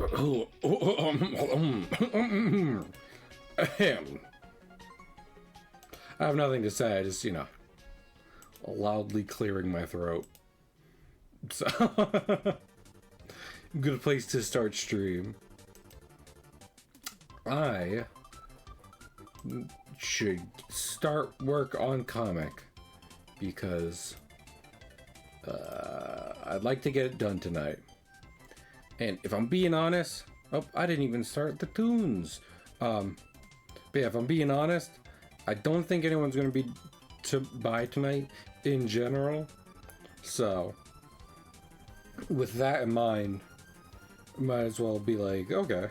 I have nothing to say. I just, loudly clearing my throat. So, good place to start stream. I should start work on comic because I'd like to get it done tonight. And if I'm being honest, I didn't even start the tunes. But yeah, if I'm being honest, I don't think anyone's gonna be by tonight in general. So with that in mind, might as well be like, okay,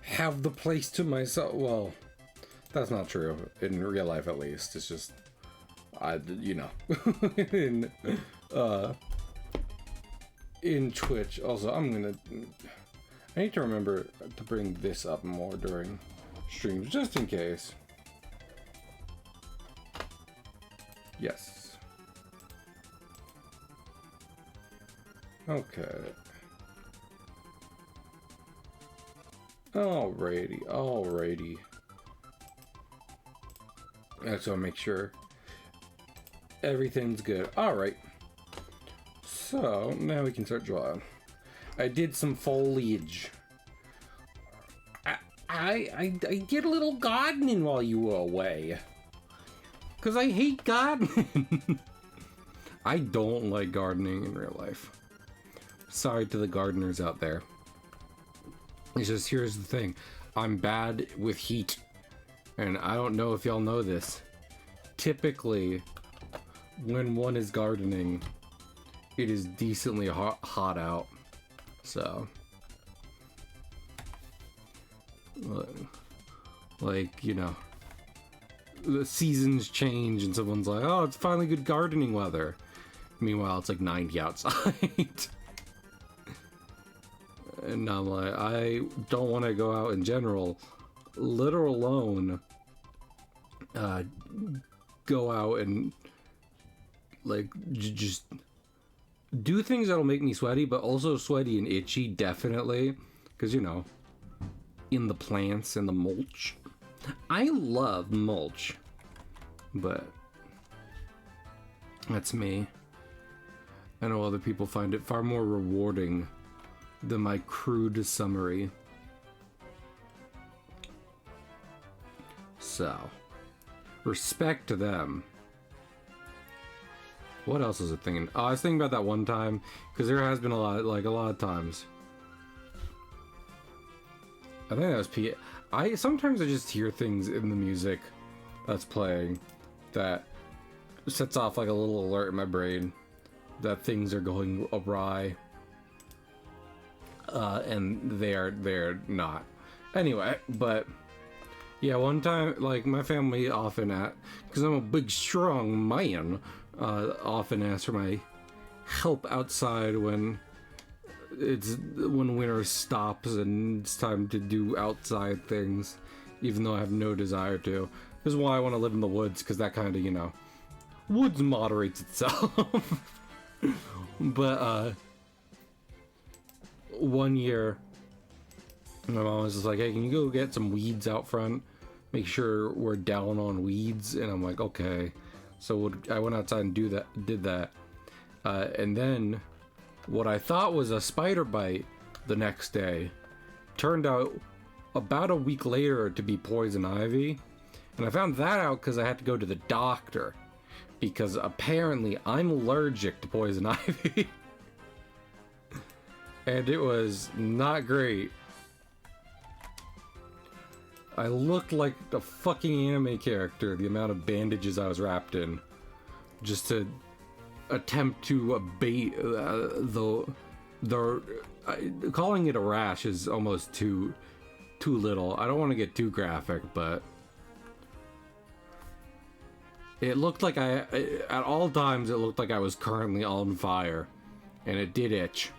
have the place to myself. Well, that's not true in real life, at least. It's just in Twitch. Also, I need to remember to bring this up more during streams, just in case. Yes. Okay. Alrighty. That's so make sure everything's good. Alright. So, now we can start drawing. I did some foliage. I did a little gardening while you were away. Because I hate gardening. I don't like gardening in real life. Sorry to the gardeners out there. It's just, here's the thing. I'm bad with heat. And I don't know if y'all know this. Typically, when one is gardening, it is decently hot out. So, like, the seasons change and someone's like, oh, it's finally good gardening weather. Meanwhile, it's like 90 outside. And I'm like, I don't want to go out in general, let alone go out and like just do things that'll make me sweaty, but also sweaty and itchy, definitely, because in the plants and the mulch. I love mulch, but that's me. I know other people find it far more rewarding than my crude summary. So, respect to them. What else was I thinking? Oh, I was thinking about that one time, because there has been a lot of times. I think that was P. Sometimes I just hear things in the music that's playing that sets off like a little alert in my brain that things are going awry. And they're not. Anyway, but yeah, one time, like, my family often because I'm a big, strong man, often asks for my help outside when winter stops and it's time to do outside things, even though I have no desire to. This is why I want to live in the woods, because that kind of, woods moderates itself. But, one year, my mom was just like, hey, can you go get some weeds out front? Make sure we're down on weeds. And I'm like, okay. So I went outside and did that. And then what I thought was a spider bite the next day turned out about a week later to be poison ivy. And I found that out because I had to go to the doctor, because apparently I'm allergic to poison ivy. And it was not great. I looked like a fucking anime character, the amount of bandages I was wrapped in, just to attempt to abate calling it a rash is almost too little. I don't want to get too graphic, but it looked like at all times it looked like I was currently on fire, and it did itch.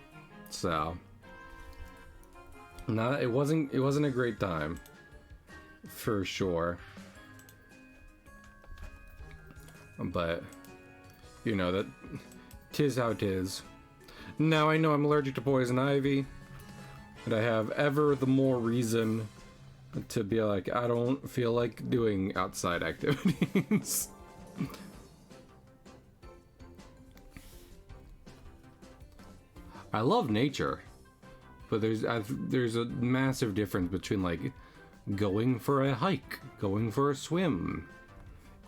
So, no, it wasn't a great time, for sure. But, that 'tis how 'tis. Now I know I'm allergic to poison ivy. And I have ever the more reason to be like, I don't feel like doing outside activities. I love nature, but there's a massive difference between like going for a hike, going for a swim,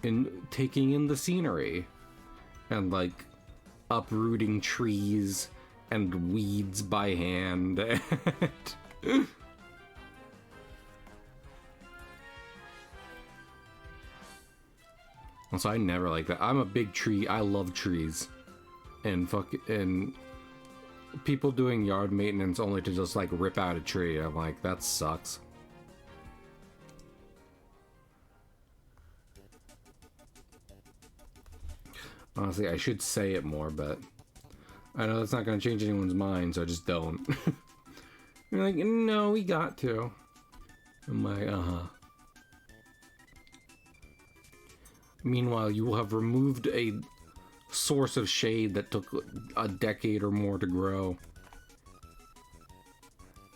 and taking in the scenery, and like uprooting trees and weeds by hand. So I never like that. I'm a big tree. I love trees, and people doing yard maintenance only to just like rip out a tree. I'm like, that sucks. Honestly, I should say it more, but I know that's not going to change anyone's mind, so I just don't. You're like, no, we got to. I'm like, Meanwhile, you will have removed a source of shade that took a decade or more to grow.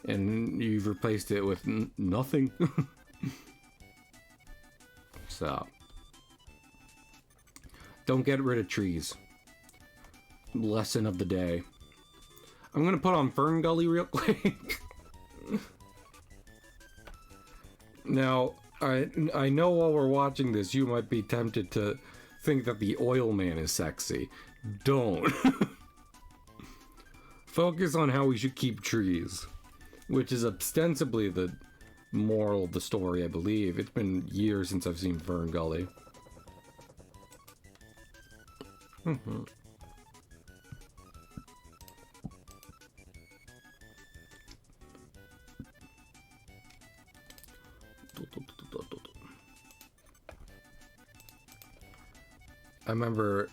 And you've replaced it with nothing. So. Don't get rid of trees. Lesson of the day. I'm gonna put on Fern Gully real quick. Now, I know while we're watching this, you might be tempted to think that the oil man is sexy. Don't. Focus on how we should keep trees, which is ostensibly the moral of the story, I believe. It's been years since I've seen Fern Gully. I remember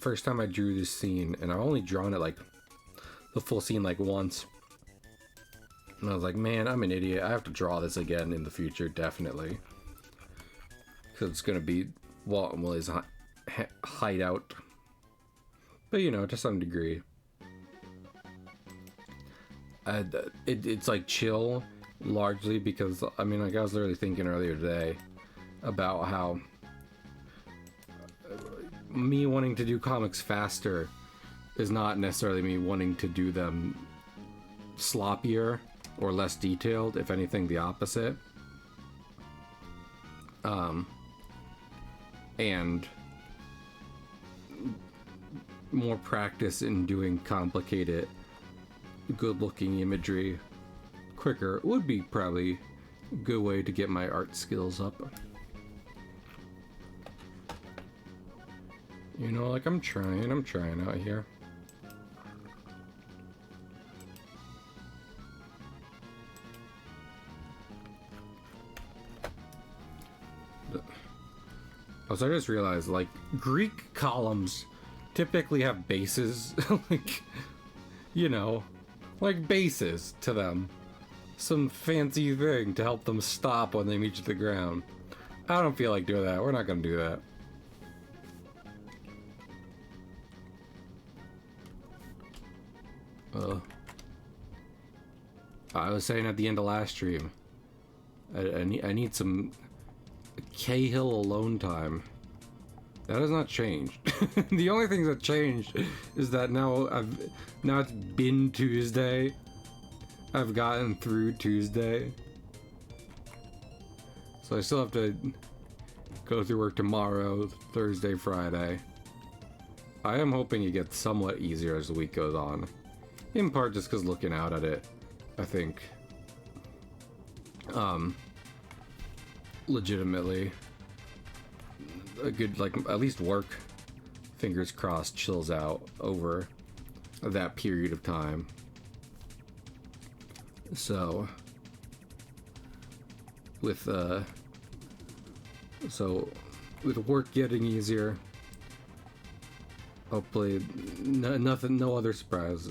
first time I drew this scene, and I've only drawn it like the full scene like once, and I was like, man, I'm an idiot. I have to draw this again in the future, definitely, because it's gonna be Walt and Willie's hideout. But you know, to some degree, it's like chill, largely because I mean, like I was literally thinking earlier today about how me wanting to do comics faster is not necessarily me wanting to do them sloppier or less detailed. If anything, the opposite. And more practice in doing complicated, good-looking imagery quicker would be probably a good way to get my art skills up. You know, like I'm trying out here. Also, I just realized, like, Greek columns typically have bases, like, you know, like bases to them. Some fancy thing to help them stop when they reach the ground. I don't feel like doing that. We're not gonna do that. I was saying at the end of last stream, I need some Cahill alone time. That has not changed. The only thing that changed is that now it's been Tuesday. I've gotten through Tuesday. So I still have to go through work tomorrow, Thursday, Friday. I am hoping it gets somewhat easier as the week goes on. In part just because looking out at it, I think, legitimately, a good, like, at least work, fingers crossed, chills out over that period of time. So, with work getting easier, hopefully, no other surprise.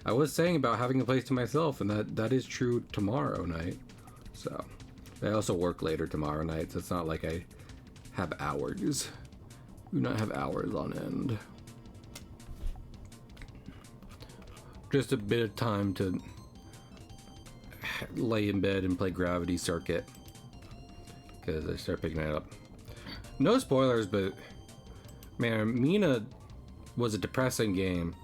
I was saying about having a place to myself, and that is true tomorrow night. So, I also work later tomorrow night, so it's not like I have hours. Do not have hours on end. Just a bit of time to lay in bed and play Gravity Circuit because I start picking it up. No spoilers, but man, Mina was a depressing game.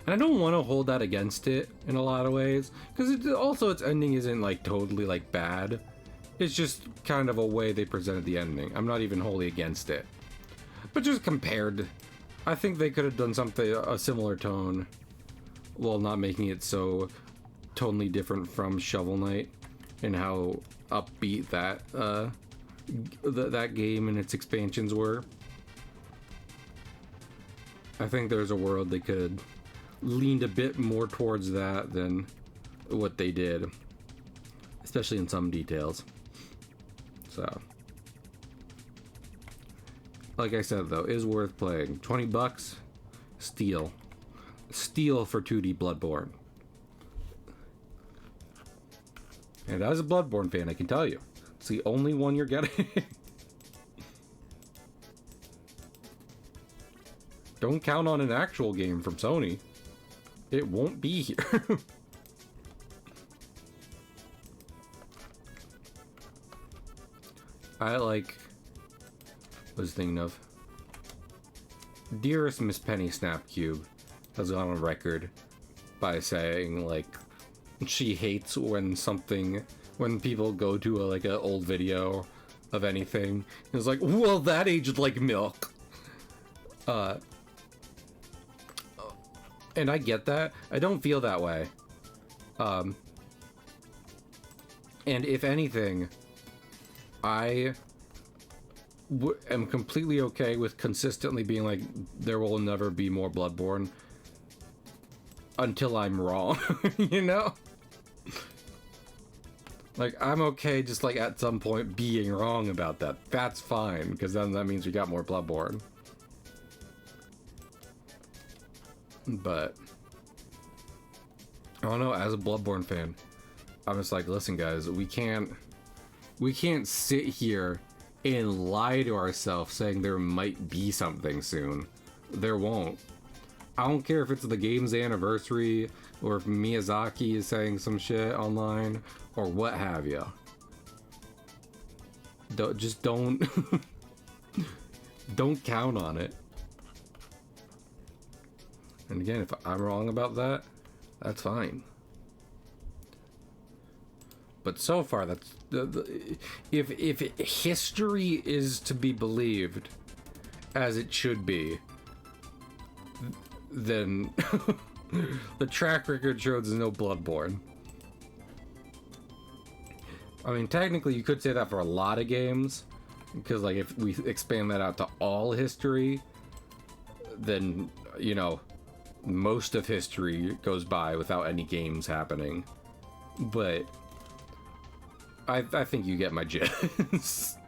And I don't want to hold that against it in a lot of ways, because its ending isn't like totally like bad. It's just kind of a way they presented the ending. I'm not even wholly against it. But just compared, I think they could have done something, a similar tone, while not making it so totally different from Shovel Knight and how upbeat that that game and its expansions were. I think there's a world they could have leaned a bit more towards that than what they did, especially in some details. So, like I said though, is worth playing. $20, steal for 2D Bloodborne. And as a Bloodborne fan, I can tell you, it's the only one you're getting. Don't count on an actual game from Sony. It won't be here. I was thinking of dearest Miss Penny Snapcube has gone on record by saying like she hates when people go to an old video of anything. It's like, well, that aged like milk. And I get that. I don't feel that way. And if anything, I am completely okay with consistently being like, there will never be more Bloodborne until I'm wrong, you know? Like, I'm okay just like at some point being wrong about that. That's fine, because then that means we got more Bloodborne. But I don't know, as a Bloodborne fan, I'm just like, listen guys, we can't sit here and lie to ourselves saying there might be something soon. There won't. I don't care if it's the game's anniversary or if Miyazaki is saying some shit online or what have you. Don't don't count on it. And again, if I'm wrong about that, that's fine. But so far, that's if history is to be believed as it should be, then the track record shows there's no Bloodborne. I mean, technically, you could say that for a lot of games, because like if we expand that out to all history, then you know, most of history goes by without any games happening. But I think you get my gist.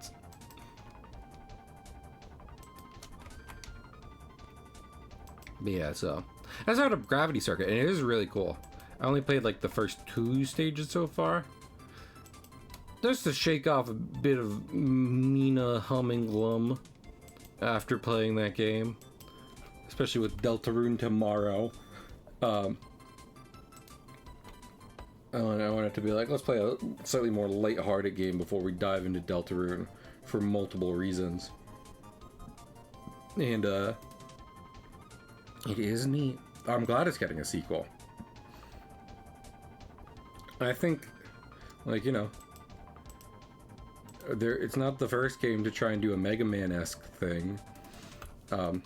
But yeah, so I started up Gravity Circuit, and it is really cool. I only played like the first 2 stages so far. Just to shake off a bit of Mina humming glum after playing that game. Especially with Deltarune tomorrow. I want it to be like, let's play a slightly more light-hearted game before we dive into Deltarune for multiple reasons. And it is neat. I'm glad it's getting a sequel. I think, like, you know, it's not the first game to try and do a Mega Man-esque thing. But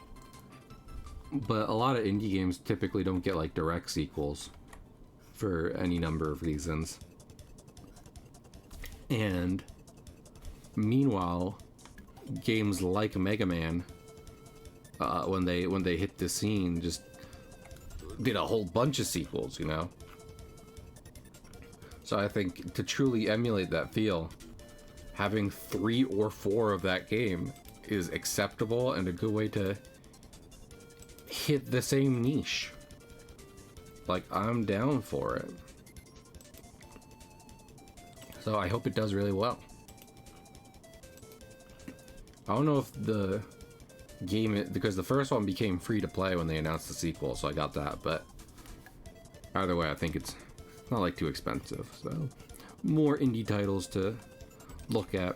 a lot of indie games typically don't get like direct sequels for any number of reasons. And meanwhile, games like Mega Man, when they hit the scene, just did a whole bunch of sequels, you know? So I think to truly emulate that feel, having 3 or 4 of that game is acceptable and a good way to hit the same niche. Like, I'm down for it. So I hope it does really well. I don't know if the game, because the first one became free to play when they announced the sequel, so I got that, but either way, I think it's Not like too expensive, so more indie titles to look at.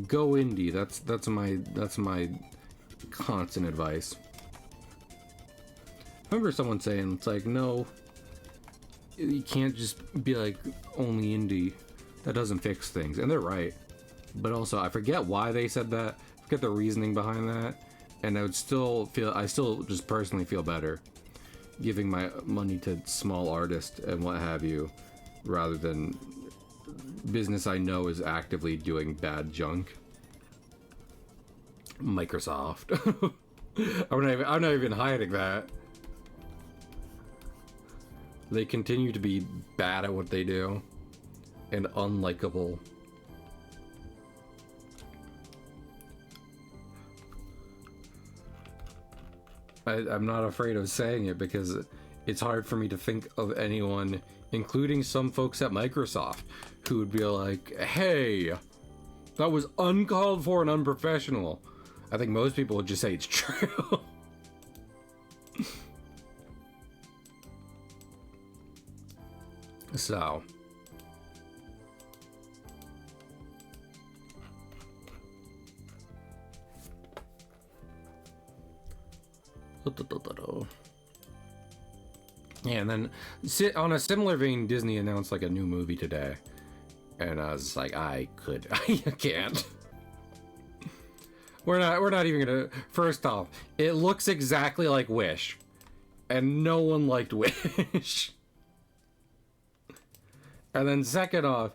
Go indie. That's my constant advice. I remember someone saying it's like, no, you can't just be like only indie. That doesn't fix things, and they're right. But also, I forget why they said that. I forget the reasoning behind that, and I still just personally feel better giving my money to small artists and what have you, rather than business I know is actively doing bad junk. Microsoft. I'm not even hiding that. They continue to be bad at what they do and unlikable. I'm not afraid of saying it because it's hard for me to think of anyone, including some folks at Microsoft, who would be like, hey, that was uncalled for and unprofessional. I think most people would just say it's true. So. Yeah, and then on a similar vein, Disney announced like a new movie today, and I was like, I can't. We're not even gonna. First off, it looks exactly like Wish, and no one liked Wish. And then second off,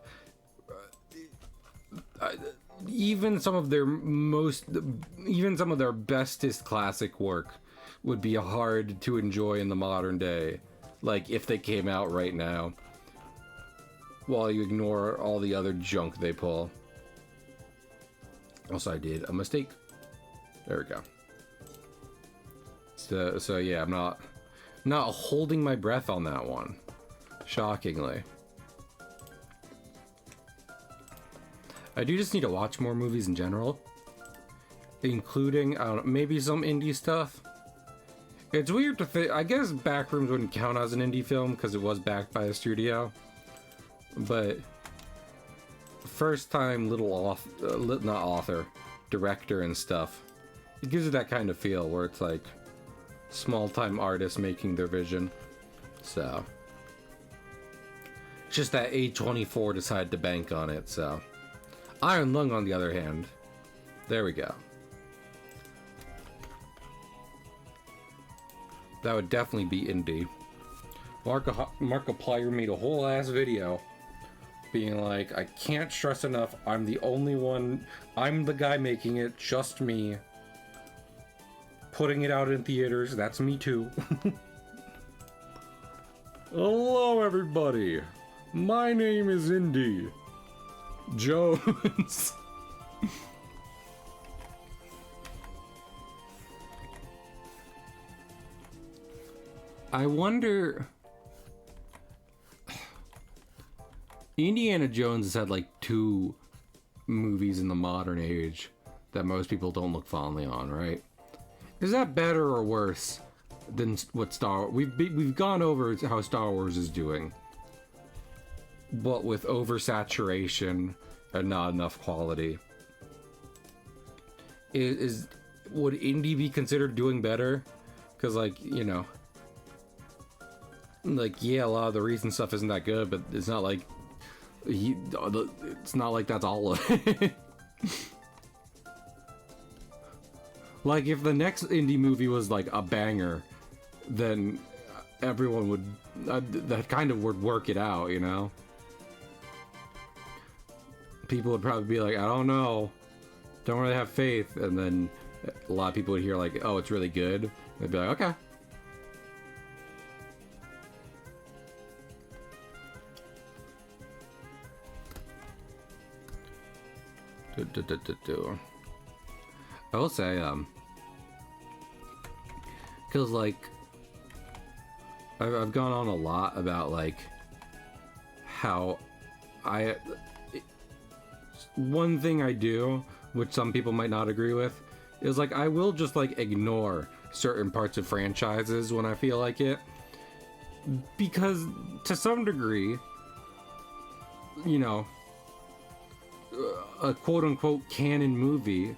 even some of their bestest classic work would be hard to enjoy in the modern day, like if they came out right now, while you ignore all the other junk they pull. Also, I did a mistake. There we go. So yeah, I'm not holding my breath on that one, shockingly. I do just need to watch more movies in general, including, I don't know, maybe some indie stuff. It's weird to think, I guess Backrooms wouldn't count as an indie film because it was backed by a studio, but first time director and stuff, it gives it that kind of feel where it's like small time artists making their vision. So it's just that A24 decided to bank on it. So Iron Lung, on the other hand, there we go. That would definitely be indie. Markiplier made a whole ass video being like, I can't stress enough, I'm the only one, I'm the guy making it, just me. Putting it out in theaters, that's me too. Hello everybody, my name is Indy Jones. I wonder... Indiana Jones has had like 2 movies in the modern age that most people don't look fondly on, right? Is that better or worse than what we've gone over how Star Wars is doing, but with oversaturation and not enough quality? Would indie be considered doing better? Because, like, you know, like, yeah, a lot of the recent stuff isn't that good, but it's not like that's all of it. Like, if the next indie movie was like a banger, then everyone would that kind of would work it out, you know? People would probably be like, I don't know, don't really have faith, and then a lot of people would hear like, oh, it's really good. They'd be like, okay. I will say, because, like, I've gone on a lot about, like, how one thing I do, which some people might not agree with, is, like, I will just, like, ignore certain parts of franchises when I feel like it. because to some degree, you know, a quote-unquote canon movie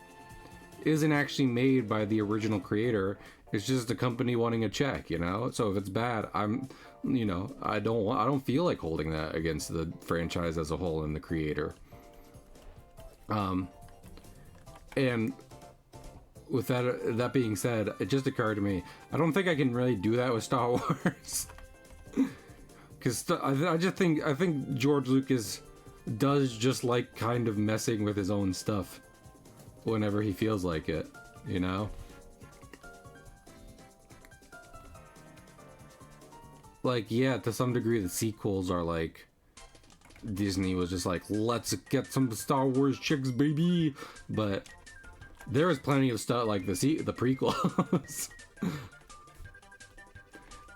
isn't actually made by the original creator. It's just a company wanting a check, you know. So if it's bad, you know, I don't feel like holding that against the franchise as a whole and the creator. And with that being said, it just occurred to me, I don't think I can really do that with Star Wars. Because I think George Lucas does just like kind of messing with his own stuff whenever he feels like it, you know? Like, yeah, to some degree the sequels are like, Disney was just like, let's get some Star Wars chicks, baby! But there was plenty of stuff like the prequels.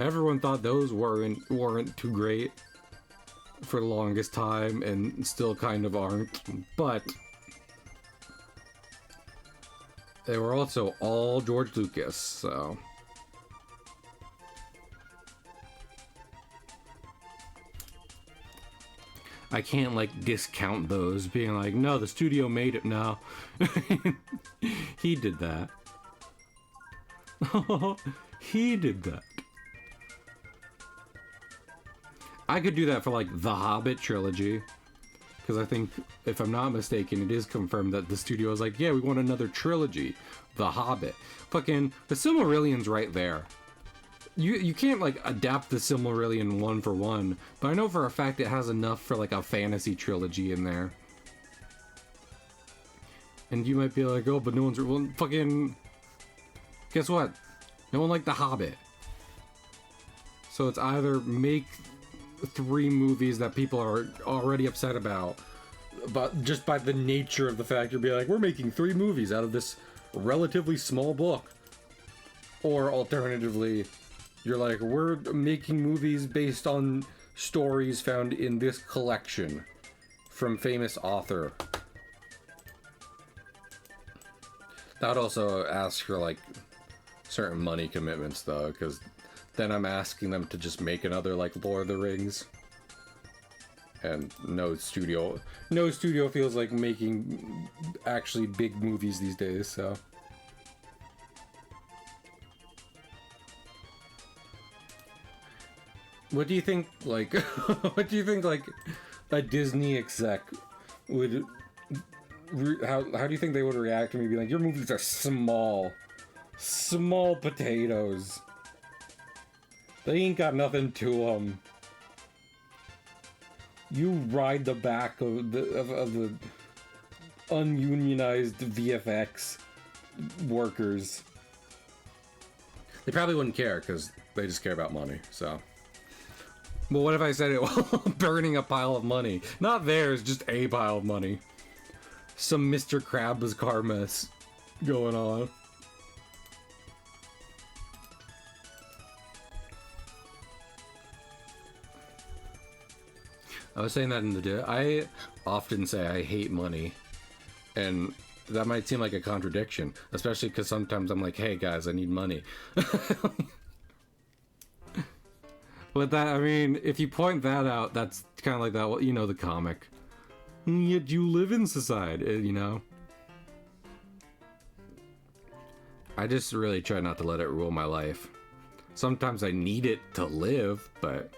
Everyone thought those weren't too great for the longest time, and still kind of aren't, but they were also all George Lucas, so I can't like discount those, being like, no, the studio made it. No. He did that. He did that. I could do that for like the Hobbit trilogy, because I think, if I'm not mistaken, it is confirmed that the studio is like, yeah, we want another trilogy, The Hobbit. Fucking the Silmarillion's right there. You can't like adapt the Silmarillion one for one, but I know for a fact it has enough for like a fantasy trilogy in there. And you might be like, oh, but no one's, well, fucking, guess what? No one liked The Hobbit. So it's either make 3 movies that people are already upset about, but just by the nature of the fact you'll be like, we're making 3 movies out of this relatively small book. Or alternatively, you're like, we're making movies based on stories found in this collection from famous author. That would also ask for like certain money commitments though, because then I'm asking them to just make another like Lord of the Rings. And no studio feels like making actually big movies these days, so. What do you think, like, what do you think, like, a Disney exec would, how do you think they would react to me being like, your movies are small potatoes. They ain't got nothing to them. You ride the back of the ununionized VFX workers. They probably wouldn't care, because they just care about money, so. But what if I said it while burning a pile of money? Not theirs, just a pile of money. Some Mr. Krabs car mess going on. I was saying that in the day. I often say I hate money. And that might seem like a contradiction. Especially because sometimes I'm like, hey guys, I need money. But that, I mean, if you point that out, that's kind of like that, well, you know, the comic. Yet you live in society, you know? I just really try not to let it rule my life. Sometimes I need it to live, but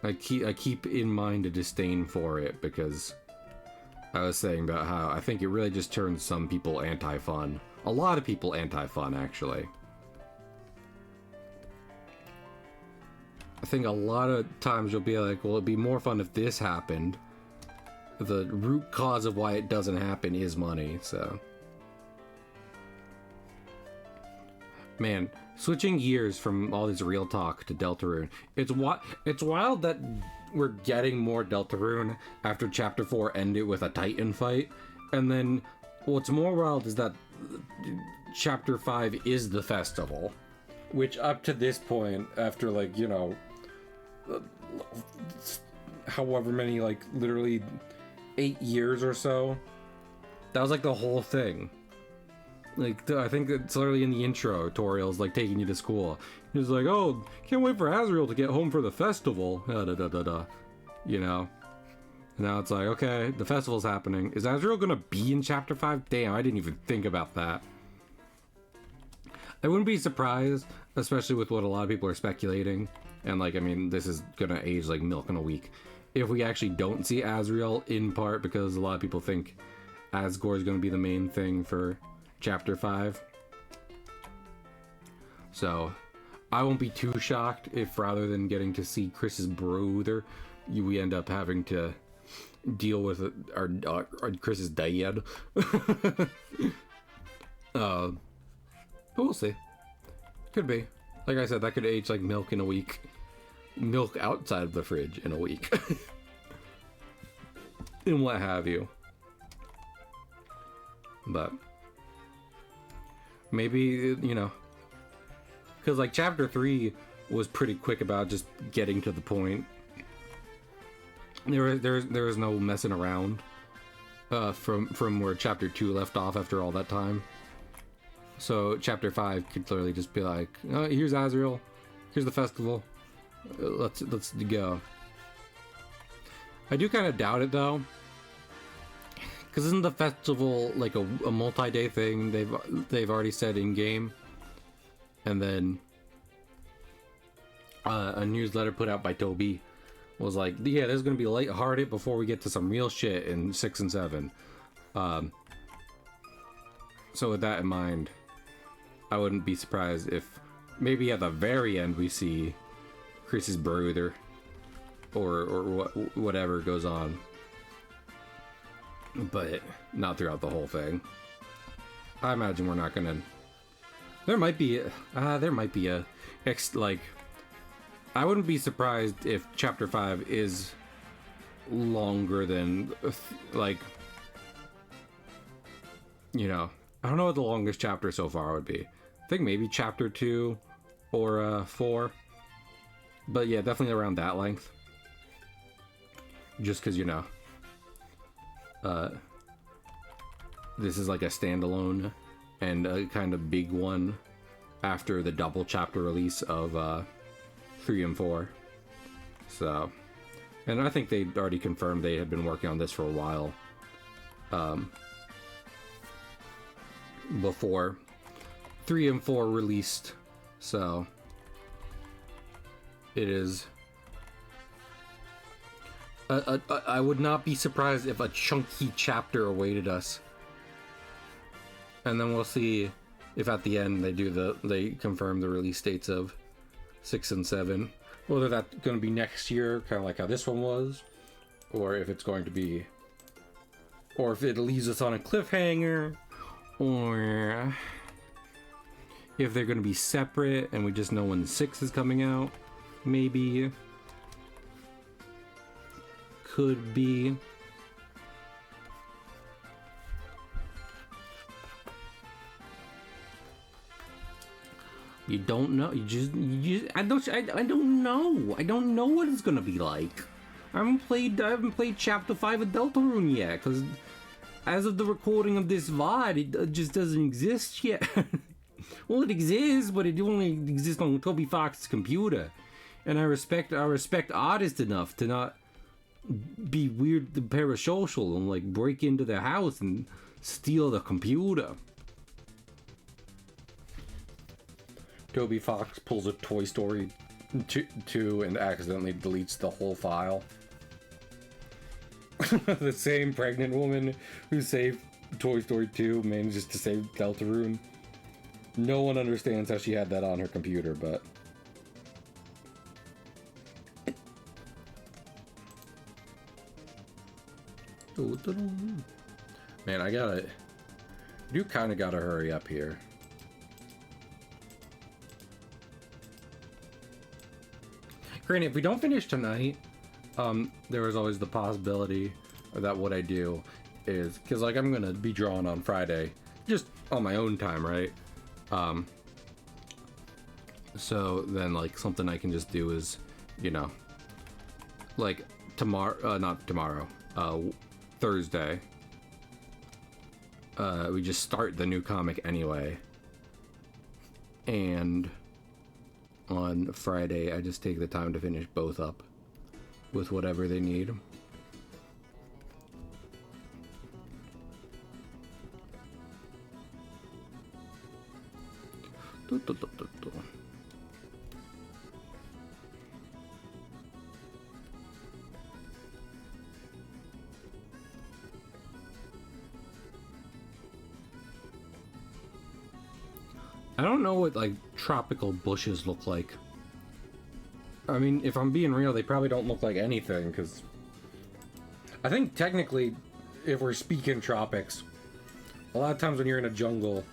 I keep in mind a disdain for it, because I was saying about how I think it really just turns some people anti-fun. A lot of people anti-fun, actually. I think a lot of times you'll be like, well, it'd be more fun if this happened. The root cause of why it doesn't happen is money, so. Man, switching gears from all this real talk to Deltarune, it's wild that we're getting more Deltarune after Chapter 4 ended with a Titan fight, and then what's more wild is that Chapter 5 is the festival, which up to this point, after like, you know, however many, like literally 8 years or so, that was like the whole thing. Like, I think it's literally in the intro, Toriel's like taking you to school. He's like, oh, can't wait for Azrael to get home for the festival. You know? Now it's like, okay, the festival's happening. Is Azrael gonna be in Chapter 5? Damn, I didn't even think about that. I wouldn't be surprised, especially with what a lot of people are speculating. And, like, I mean, this is gonna age like milk in a week. If we actually don't see Azrael, in part because a lot of people think Asgore is gonna be the main thing for Chapter 5. So, I won't be too shocked if rather than getting to see Chris's brother, we end up having to deal with our Chris's dad. But we'll see. Could be. Like I said, that could age like milk in a week. Milk outside of the fridge in a week. And what have you. But maybe, you know, because like Chapter 3 was pretty quick about just getting to the point. There was no messing around from where Chapter 2 left off after all that time. So Chapter 5 could literally just be like, oh, here's Azrael, here's the festival, let's go. I do kind of doubt it though, because isn't the festival like a multi-day thing? They've already said in game, and then a newsletter put out by Toby was like, yeah, there's gonna be lighthearted before we get to some real shit in 6 and 7. So with that in mind, I wouldn't be surprised if maybe at the very end we see Chris's brother or whatever goes on, but not throughout the whole thing. I imagine we're not gonna. There might be a like. I wouldn't be surprised if Chapter 5 is longer than like, you know, I don't know what the longest chapter so far would be. I think maybe Chapter 2 or 4. But yeah, definitely around that length. Just because, you know, this is like a standalone and a kind of big one after the double chapter release of 3 and 4. So, and I think they'd already confirmed they had been working on this for a while. Before 3 and 4 released, so it is. I would not be surprised if a chunky chapter awaited us, and then we'll see if at the end they confirm the release dates of 6 and 7. Whether that's going to be next year, kind of like how this one was, or if it's going to be, or if it leaves us on a cliffhanger. Or if they're going to be separate and we just know when 6 is coming out. Maybe. Could be. You don't know. You just I don't know. I don't know what it's going to be like. I haven't played Chapter 5 of Deltarune yet, because as of the recording of this VOD, it just doesn't exist yet. Well, it exists, but it only exists on Toby Fox's computer. And I respect artists enough to not be weird, parasocial, and like break into their house and steal the computer. Toby Fox pulls a Toy Story 2 and accidentally deletes the whole file. The same pregnant woman who saved Toy Story 2 manages to save Deltarune. No one understands how she had that on her computer, but... Man, I do kind of gotta hurry up here. Granted, if we don't finish tonight, there is always the possibility that what I do is, because like I'm gonna be drawing on Friday, just on my own time, right? So then like something I can just do is, you know, like not tomorrow, Thursday, we just start the new comic anyway. And on Friday, I just take the time to finish both up with whatever they need. I don't know what like tropical bushes look like. I mean, if I'm being real, they probably don't look like anything, because I think technically, if we're speaking tropics, a lot of times when you're in a jungle,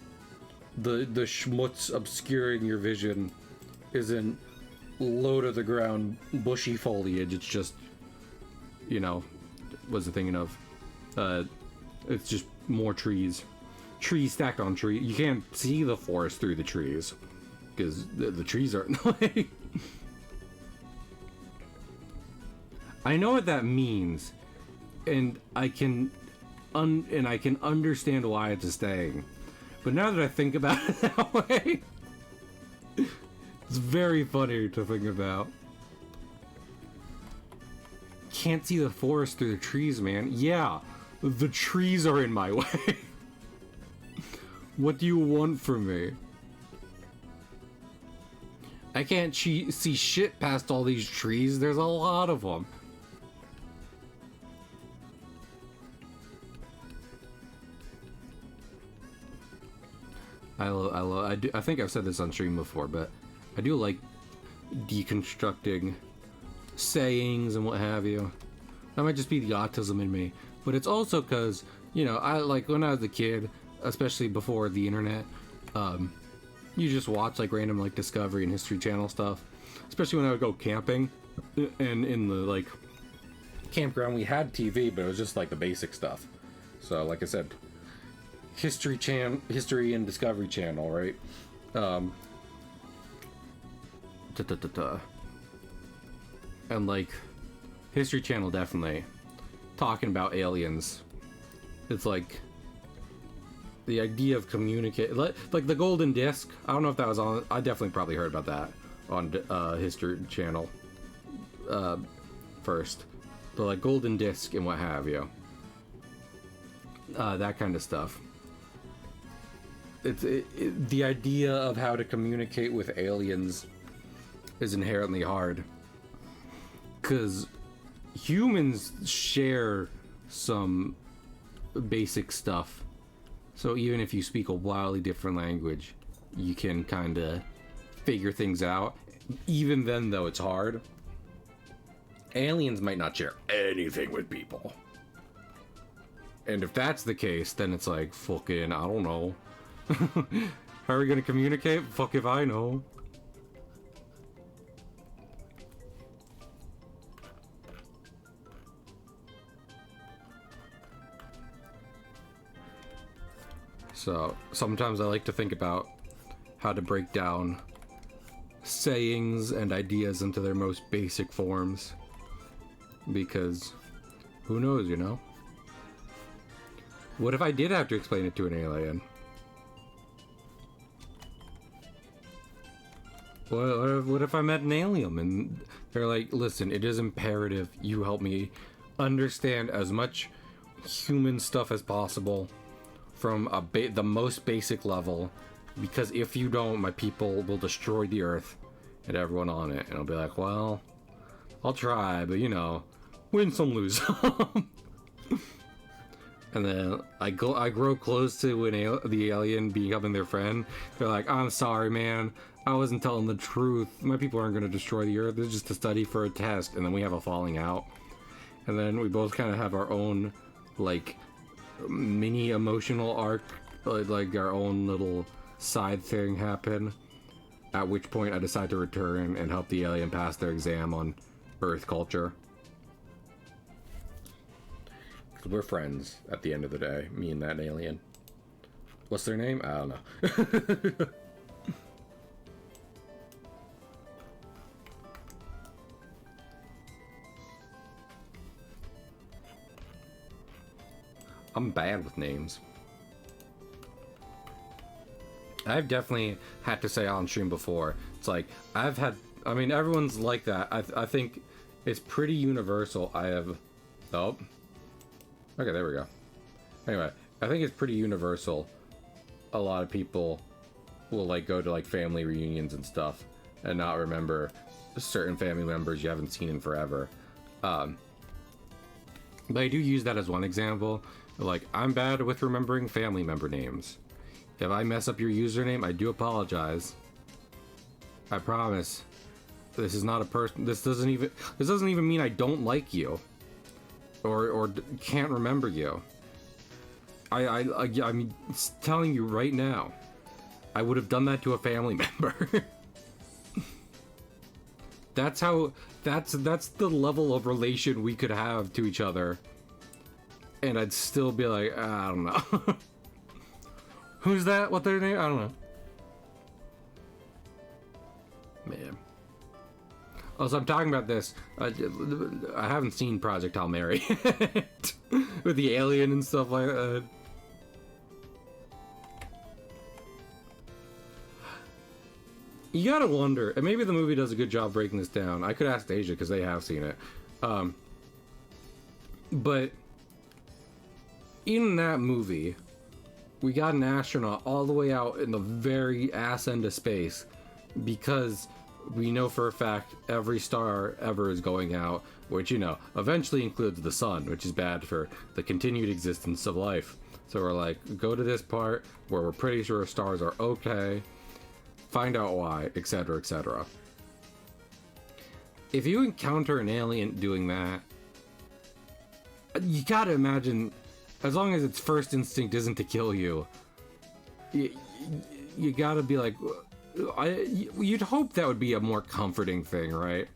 the schmutz obscuring your vision isn't low to the ground bushy foliage. It's just, you know, what's the thinking of? It's just more trees. Trees stacked on trees. You can't see the forest through the trees because the trees are like. I know what that means, and I can understand why it's a saying, but now that I think about it that way, it's very funny to think about. Can't see the forest through the trees, man. Yeah, the trees are in my way. What do you want from me? I can't see shit past all these trees. There's a lot of them. I think I've said this on stream before, but I do like deconstructing sayings and what have you. That might just be the autism in me, but it's also because, you know, I like when I was a kid, especially before the internet, you just watch like random like Discovery and History Channel stuff, especially when I would go camping, and in the like campground we had TV, but it was just like the basic stuff. So like I said, History and Discovery Channel, right? And like History Channel definitely talking about aliens. It's like the idea of communicate, like the golden disc. I don't know if that was on. I definitely probably heard about that on History Channel first. The like golden disc and what have you. That kind of stuff. The idea of how to communicate with aliens is inherently hard, because humans share some basic stuff. So even if you speak a wildly different language, you can kind of figure things out. Even then, though, it's hard. Aliens might not share anything with people. And if that's the case, then it's like, fucking, I don't know. How are we gonna communicate? Fuck if I know. So sometimes I like to think about how to break down sayings and ideas into their most basic forms, because who knows, you know? What if I did have to explain it to an alien? What if I met an alien and they're like, listen, it is imperative you help me understand as much human stuff as possible from the most basic level, because if you don't, my people will destroy the earth and everyone on it. And I'll be like, well, I'll try, but you know, win some, lose some. And then I grow close to the alien becoming their friend. They're like, I'm sorry, man. I wasn't telling the truth. My people aren't going to destroy the earth. It's just a study for a test. And then we have a falling out. And then we both kind of have our own, like, mini emotional arc. Like, our own little side thing happen. At which point I decide to return and help the alien pass their exam on Earth culture. We're friends at the end of the day, me and that alien. What's their name? I don't know. I'm bad with names. I've definitely had to say on stream before. It's like I've had. I mean, everyone's like that. I think it's pretty universal. I have. Oh. Okay, there we go. Anyway, I think it's pretty universal. A lot of people will like go to like family reunions and stuff and not remember certain family members you haven't seen in forever. But I do use that as one example. Like, I'm bad with remembering family member names. If I mess up your username, I do apologize. I promise. This is not a person. This doesn't even mean I don't like you, or can't remember you. I'm telling you right now, I would have done that to a family member. That's the level of relation we could have to each other, and I'd still be like, I don't know. Who's that? What their name? I don't know. Man. Also, I'm talking about this. I haven't seen Project Hail Mary with the alien and stuff like that. You gotta wonder, and maybe the movie does a good job breaking this down. I could ask Asia because they have seen it. But in that movie, we got an astronaut all the way out in the very ass end of space because we know for a fact every star ever is going out, which, you know, eventually includes the sun, which is bad for the continued existence of life. So we're like, go to this part where we're pretty sure stars are okay, find out why, etc., etc. If you encounter an alien doing that, you gotta imagine, as long as its first instinct isn't to kill you, you gotta be like, you'd hope that would be a more comforting thing, right?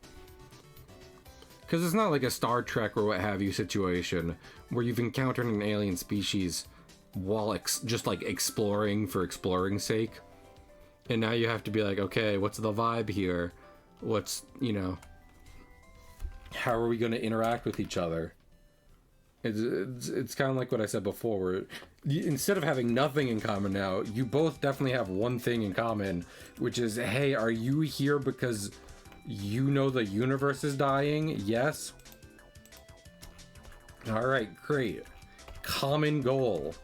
Because it's not like a Star Trek or what have you situation where you've encountered an alien species while just like exploring for exploring's sake. And now you have to be like, okay, what's the vibe here? What's, you know, how are we going to interact with each other? It's kind of like what I said before, where instead of having nothing in common now, you both definitely have one thing in common, which is, hey, are you here because you know the universe is dying? Yes. All right, great. Common goal.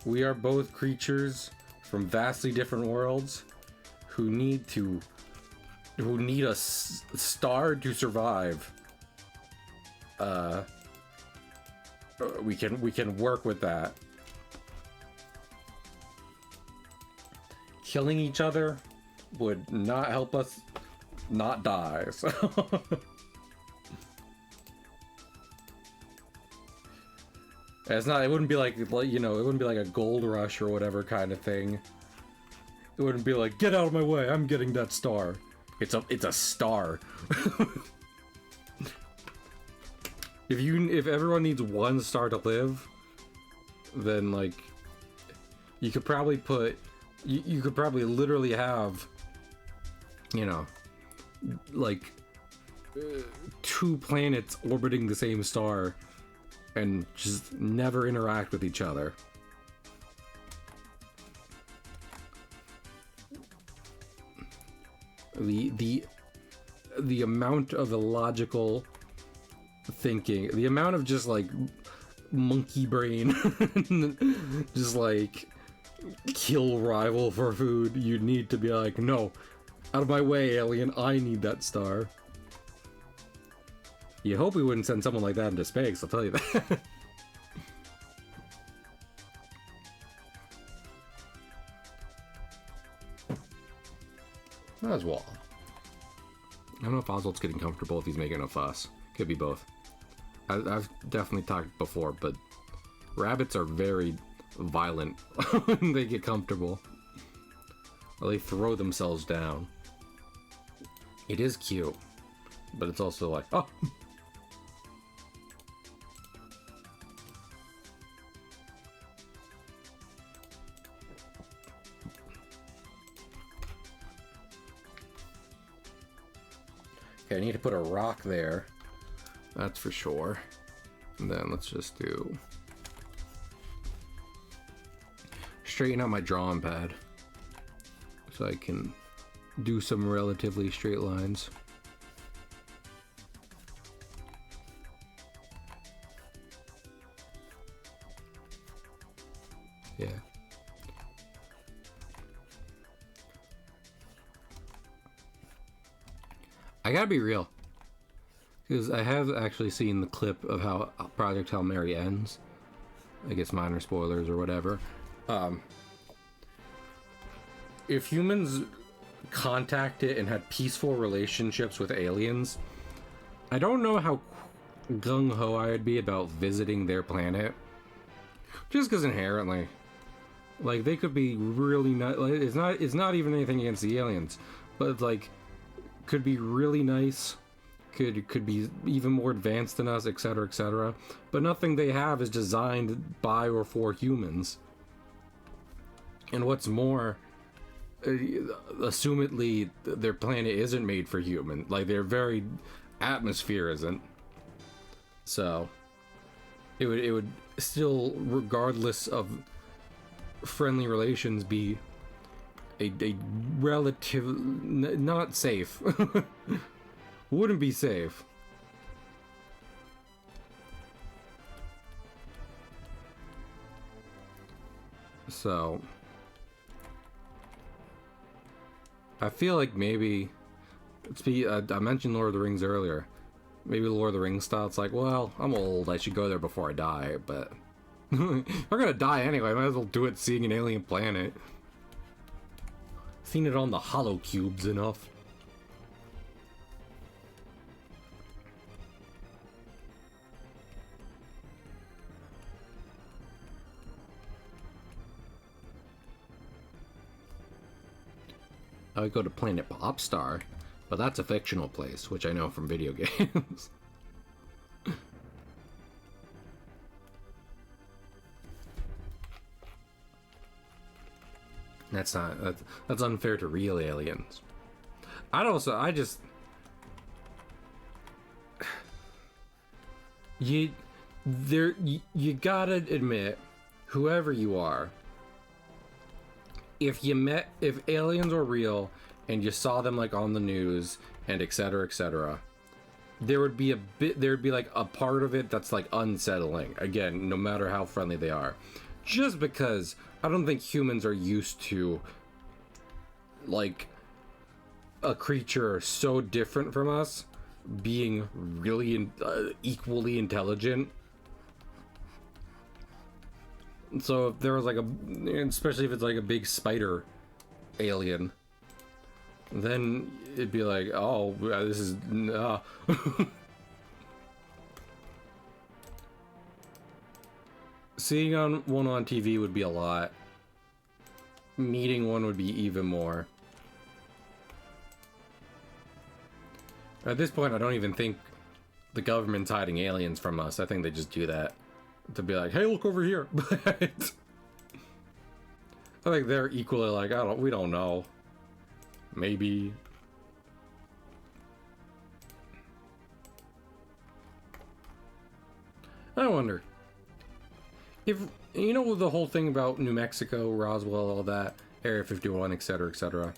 We are both creatures from vastly different worlds who need a star to survive. We can work with that. Killing each other would not help us not die. So it's not. It wouldn't be like, you know, it wouldn't be like a gold rush or whatever kind of thing. It wouldn't be like, get out of my way, I'm getting that star. It's a star. If everyone needs one star to live, then like you could probably literally have, you know, like 2 planets orbiting the same star and just never interact with each other. The amount of illogical thinking, the amount of just like monkey brain, just like kill rival for food, you need to be like, no, out of my way, alien, I need that star. You hope we wouldn't send someone like that into space, I'll tell you that. As well. I don't know if Oswald's getting comfortable, if he's making a fuss. Could be both. I've definitely talked before, but rabbits are very violent when they get comfortable. Or they throw themselves down. It is cute, but it's also like, oh! Okay, I need to put a rock there. That's for sure. And then let's just do straighten out my drawing pad so I can do some relatively straight lines. Yeah. I gotta be real, because I have actually seen the clip of how Project Hail Mary ends. I guess minor spoilers or whatever. If humans contacted and had peaceful relationships with aliens, I don't know how gung-ho I would be about visiting their planet. Just because inherently, like, they could be really not. Like, it's not even anything against the aliens, but like, could be really nice. Could be even more advanced than us, etc., etc. But nothing they have is designed by or for humans. And what's more, assumedly their planet isn't made for human. Like, their very atmosphere isn't. So it would still, regardless of friendly relations, be a relative not safe. Wouldn't be safe. So I feel like maybe I mentioned Lord of the Rings earlier. Maybe Lord of the Rings style. It's like, well, I'm old. I should go there before I die. But I'm gonna die anyway. Might as well do it seeing an alien planet. Seen it on the hollow cubes enough. I would go to Planet Popstar, but that's a fictional place, which I know from video games. That's unfair to real aliens. I just you gotta admit, whoever you are, if aliens were real and you saw them like on the news and etc., etc., there'd be like a part of it that's like unsettling, again, no matter how friendly they are, just because I don't think humans are used to like a creature so different from us being really equally intelligent. So if there was like especially if it's like a big spider alien, then it'd be like, oh, this is seeing one on TV would be a lot. Meeting one would be even more. At this point, I don't even think the government's hiding aliens from us. I think they just do that to be like, hey, look over here. But I think they're equally like, we don't know. Maybe. I wonder if, you know, the whole thing about New Mexico, Roswell, all that, Area 51, etc., etc.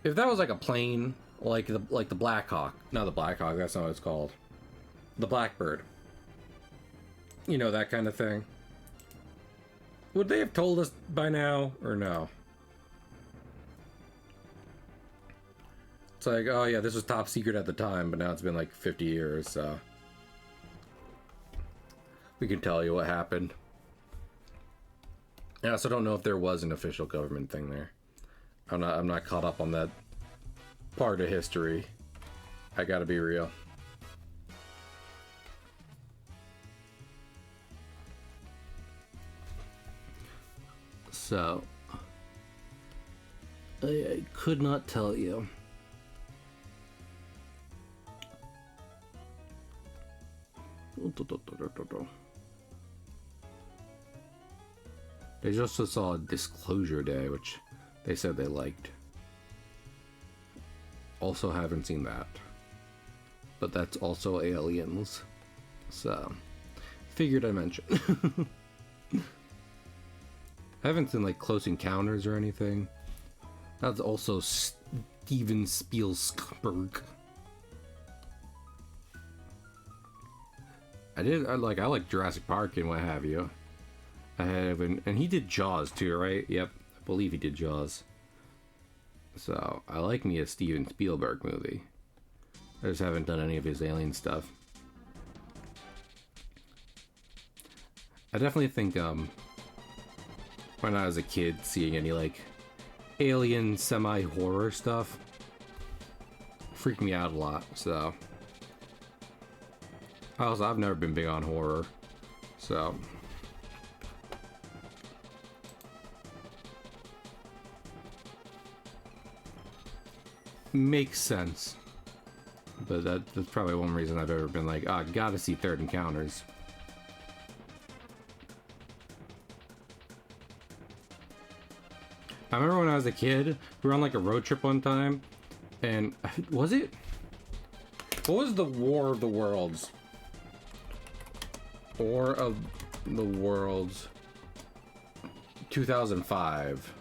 If that was like a plane, like the Black Hawk, not the Black Hawk, that's not what it's called, the Blackbird, you know, that kind of thing, would they have told us by now or no? It's like, oh yeah, this was top secret at the time, but now it's been like 50 years, so we can tell you what happened. I also don't know if there was an official government thing there. I'm not caught up on that part of history. I gotta be real. So I could not tell you. They just saw Disclosure Day, which they said they liked. Also haven't seen that. But that's also aliens. So, figured I mention. I haven't seen like Close Encounters or anything. That's also Steven Spielberg. I like Jurassic Park and what have you. And he did Jaws too, right? Yep, I believe he did Jaws. So I like me a Steven Spielberg movie. I just haven't done any of his alien stuff. I definitely think when I was a kid, seeing any like alien semi-horror stuff freaked me out a lot. So I've never been big on horror, so makes sense. But that's probably one reason I've ever been like, I gotta see Third Encounters. I remember when I was a kid, we were on like a road trip one time, and what was the War of the Worlds? War of the Worlds 2005.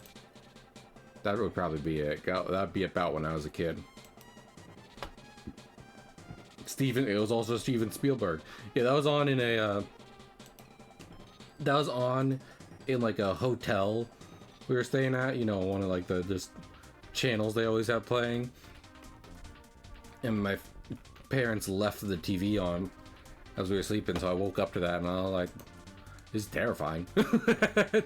That would probably be it. That'd be about when I was a kid. It was also Steven Spielberg. Yeah, that was on in a like a hotel we were staying at, you know, one of like the just channels they always have playing. And my parents left the TV on as we were sleeping, so I woke up to that and I was like, this is terrifying. I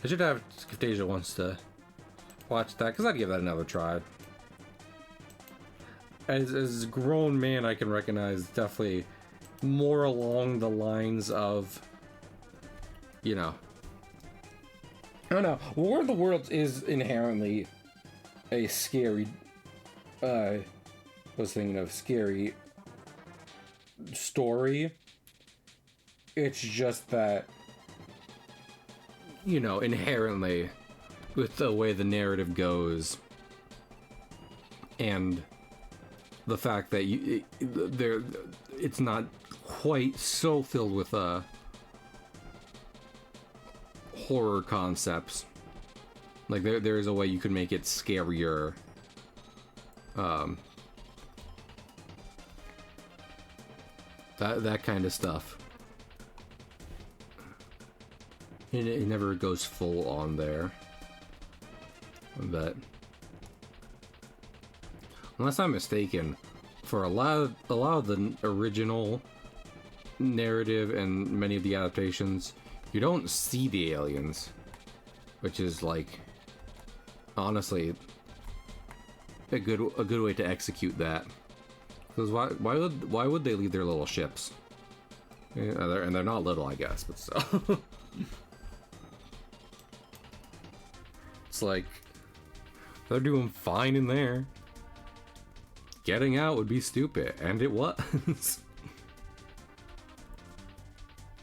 should have Scaptasia wants to watch that, because I'd give that another try. As a grown man, I can recognize definitely more along the lines of, you know, I don't know, War of the Worlds is inherently a scary, I was thinking of scary story. It's just that, you know, inherently with the way the narrative goes and the fact that it's not quite so filled with horror concepts. Like there is a way you could make it scarier. That kind of stuff. It never goes full on there. But unless I'm mistaken, for a lot of the original narrative and many of the adaptations, you don't see the aliens, which is like honestly a good way to execute that. Because why would they leave their little ships? Yeah, they're not little, I guess, but still. It's like they're doing fine in there. Getting out would be stupid, and it was.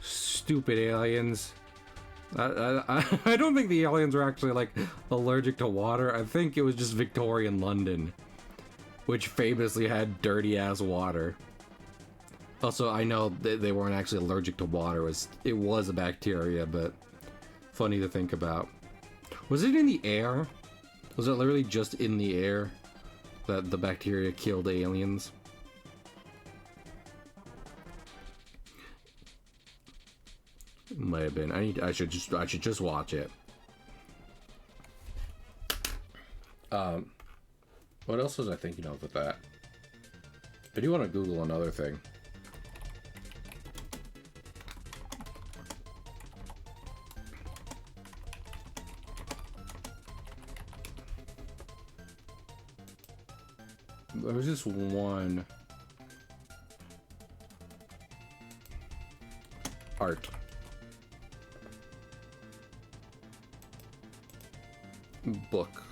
Stupid aliens. I don't think the aliens were actually like allergic to water. I think it was just Victorian London, which famously had dirty ass water. Also, I know they weren't actually allergic to water. It was a bacteria, but funny to think about. Was it in the air? Was it literally just in the air that the bacteria killed aliens? It might have been. I should just watch it. What else was I thinking of with that? I do want to Google another thing. There was just one art book.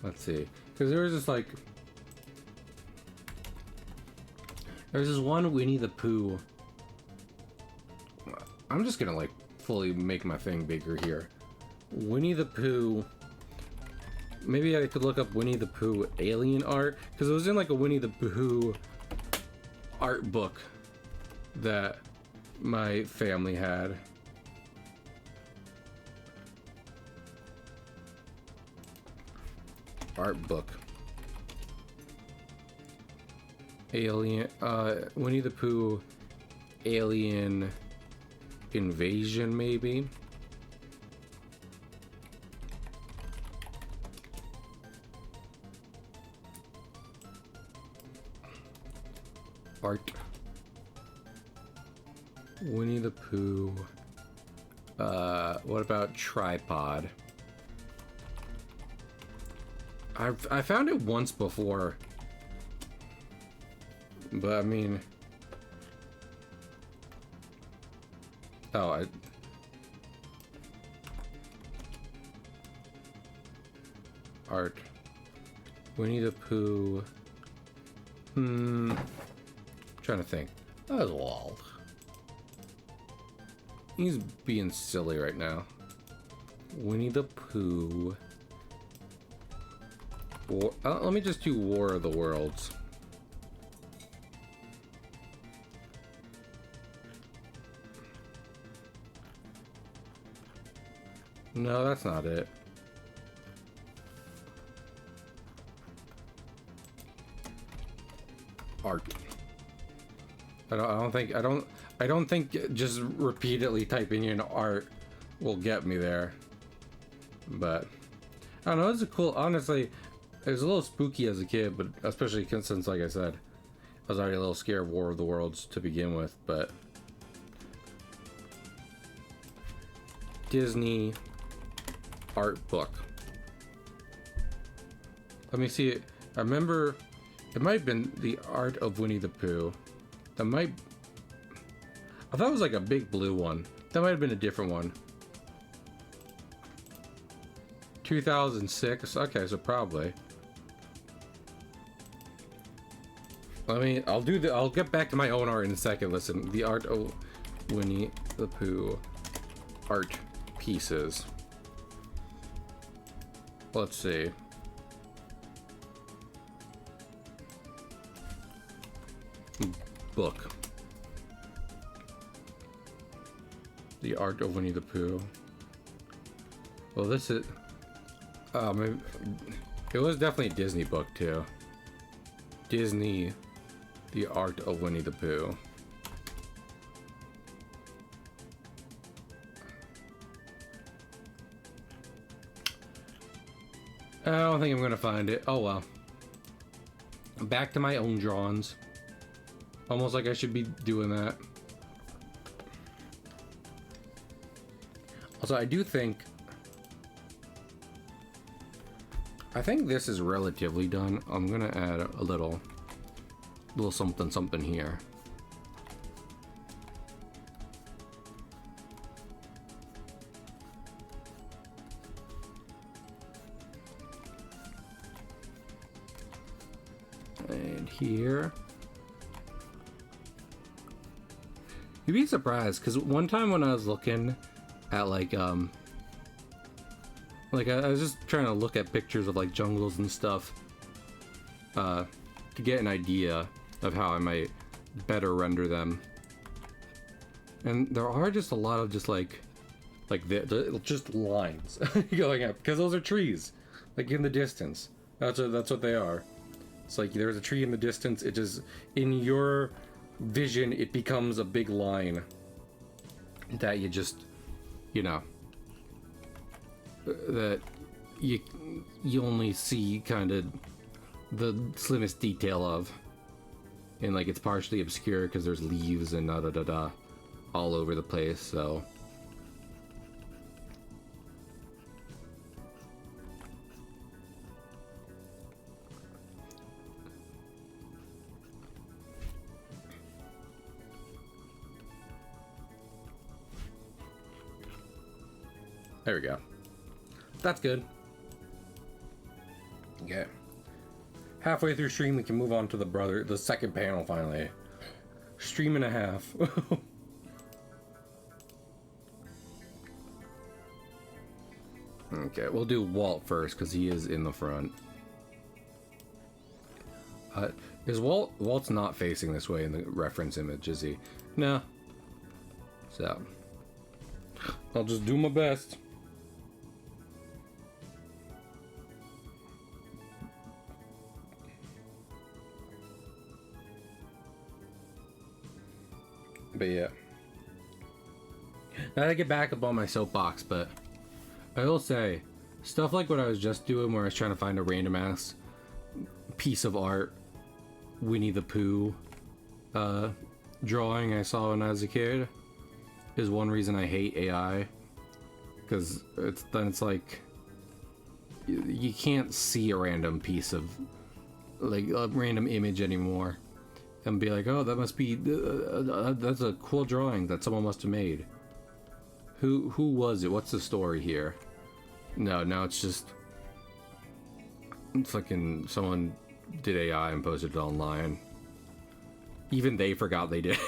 Let's see, because there was just like there's this one Winnie the Pooh. I'm just gonna like fully make my thing bigger here. Winnie the Pooh. Maybe I could look up Winnie the Pooh alien art, because it was in like a Winnie the Pooh art book that my family had. Art book. Alien, Winnie the Pooh alien invasion, maybe. Art. Winnie the Pooh. What about tripod? I found it once before, but I mean, oh, art. Winnie the Pooh. Trying to think. Oswald. He's being silly right now. Winnie the Pooh. Let me just do War of the Worlds. No, that's not it. Art. I don't think just repeatedly typing in art will get me there. But I don't know, it's a cool, honestly, it was a little spooky as a kid, but especially since, like I said, I was already a little scared of War of the Worlds to begin with, but Disney art book. Let me see it. I remember it might have been the art of Winnie the Pooh. I thought it was like a big blue one. That might have been a different one. 2006. Okay, so probably. I'll get back to my own art in a second. Listen, the art of Winnie the Pooh art pieces. Let's see. Book. The art of Winnie the Pooh. Well, this is. Maybe, it was definitely a Disney book too. Disney, the art of Winnie the Pooh. I don't think I'm gonna find it. Oh well. Back to my own drawings. Almost like I should be doing that. Also, I think this is relatively done. I'm gonna add a little something here. And here. You'd be surprised, because one time when I was looking at like I was just trying to look at pictures of like jungles and stuff to get an idea of how I might better render them. And there are just a lot of just just lines going up, because those are trees, like in the distance. That's what they are. It's like there's a tree in the distance. It just, in your vision, it becomes a big line that you just, you know, that you only see kind of the slimmest detail of, and like it's partially obscure because there's leaves and all over the place. So there we go. That's good. Okay. Halfway through stream, we can move on to the second panel finally. Stream and a half. Okay, we'll do Walt first because he is in the front. Is Walt's not facing this way in the reference image, is he? No. So I'll just do my best. But yeah. I gotta get back up on my soapbox, but I will say, stuff like what I was just doing where I was trying to find a random ass piece of art, Winnie the Pooh drawing I saw when I was a kid, is one reason I hate AI. Because it's like, you can't see a random piece of, like, a random image anymore and be like, oh, that must be, that's a cool drawing that someone must have made. Who was it? What's the story here? No, now it's just fucking someone did AI and posted it online. Even they forgot they did.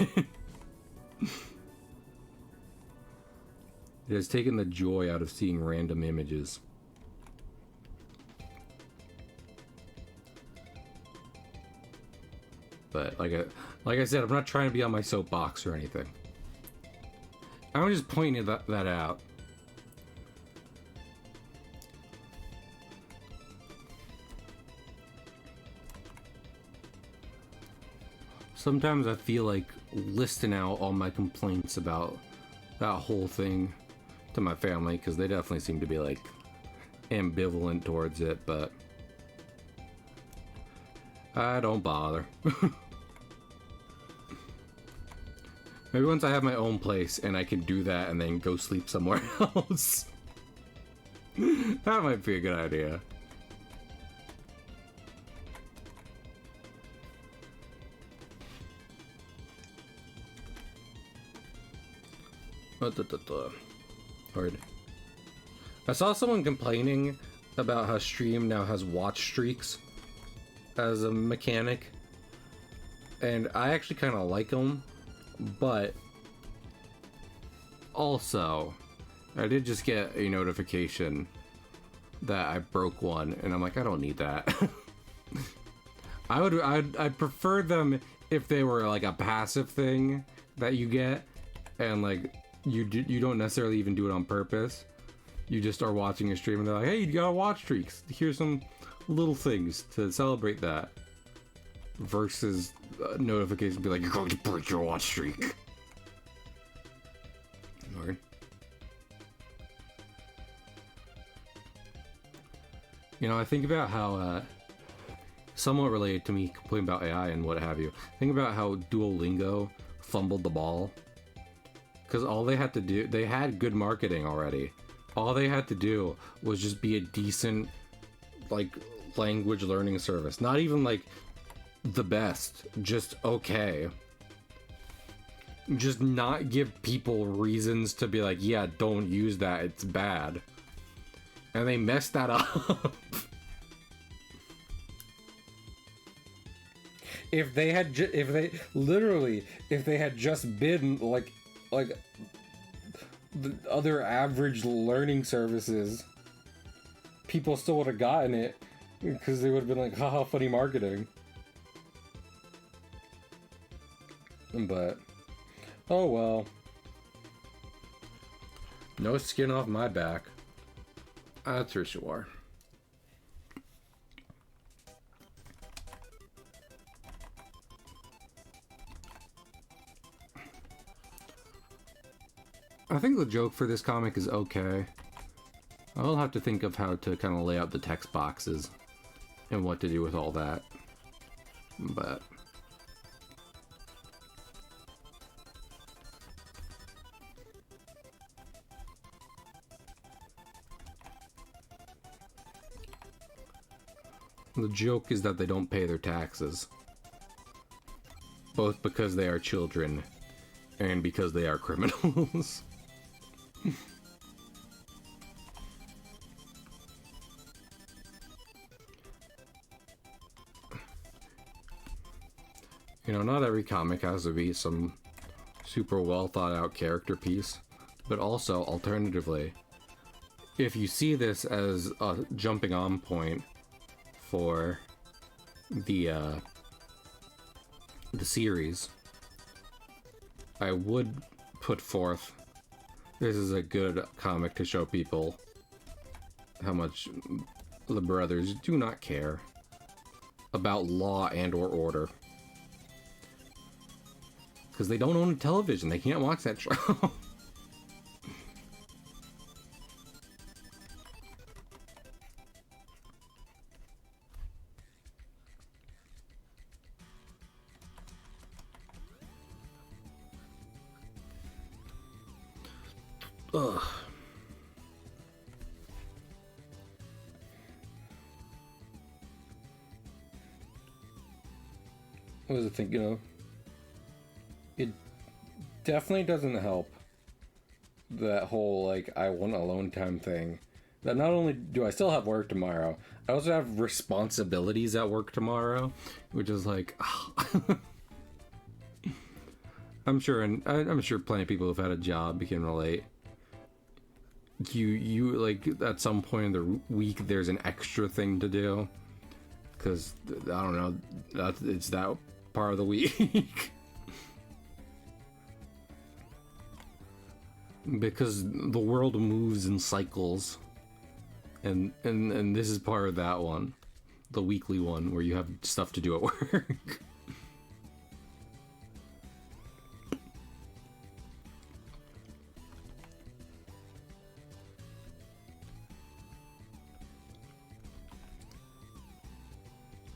It has taken the joy out of seeing random images. But like I said, I'm not trying to be on my soapbox or anything. I'm just pointing that out. Sometimes I feel like listing out all my complaints about that whole thing to my family, because they definitely seem to be like ambivalent towards it, but I don't bother. Maybe once I have my own place and I can do that and then go sleep somewhere else. That might be a good idea. Hard. I saw someone complaining about how Stream now has watch streaks as a mechanic, and I actually kind of like them, but also I did just get a notification that I broke one, and I'm like, I don't need that. I'd prefer them if they were like a passive thing that you get, and like you don't necessarily even do it on purpose. You just are watching a stream and they're like, hey, you gotta watch streaks. Here's some little things to celebrate that. Versus notifications be like, you're going to break your watch streak. Lord. You know, I think about how, somewhat related to me complaining about AI and what have you. Think about how Duolingo fumbled the ball. Because all they had to do, they had good marketing already. All they had to do was just be a decent, like, language learning service. Not even, like, the best. Just okay. Just not give people reasons to be like, yeah, don't use that, it's bad. And they messed that up. If they had if they had just been like the other average learning services, people still would have gotten it because they would have been like, haha, funny marketing. But oh well, no skin off my back, that's for sure. I think the joke for this comic is okay. I'll have to think of how to kind of lay out the text boxes and what to do with all that. But the joke is that they don't pay their taxes. Both because they are children and because they are criminals. You know, not every comic has to be some super well thought out character piece, but also, alternatively, if you see this as a jumping on point for the series, I would put forth this is a good comic to show people how much the brothers do not care about law and or order. Because they don't own a television. They can't watch that show. Ugh. What was I thinking of? It definitely doesn't help that whole, like, I want alone time thing. That not only do I still have work tomorrow, I also have responsibilities at work tomorrow, which is like, I'm sure, and I'm sure plenty of people who've had a job can relate. You like at some point in the week there's an extra thing to do because I don't know, it's that part of the week. Because the world moves in cycles, and this is part of that one, the weekly one where you have stuff to do at work.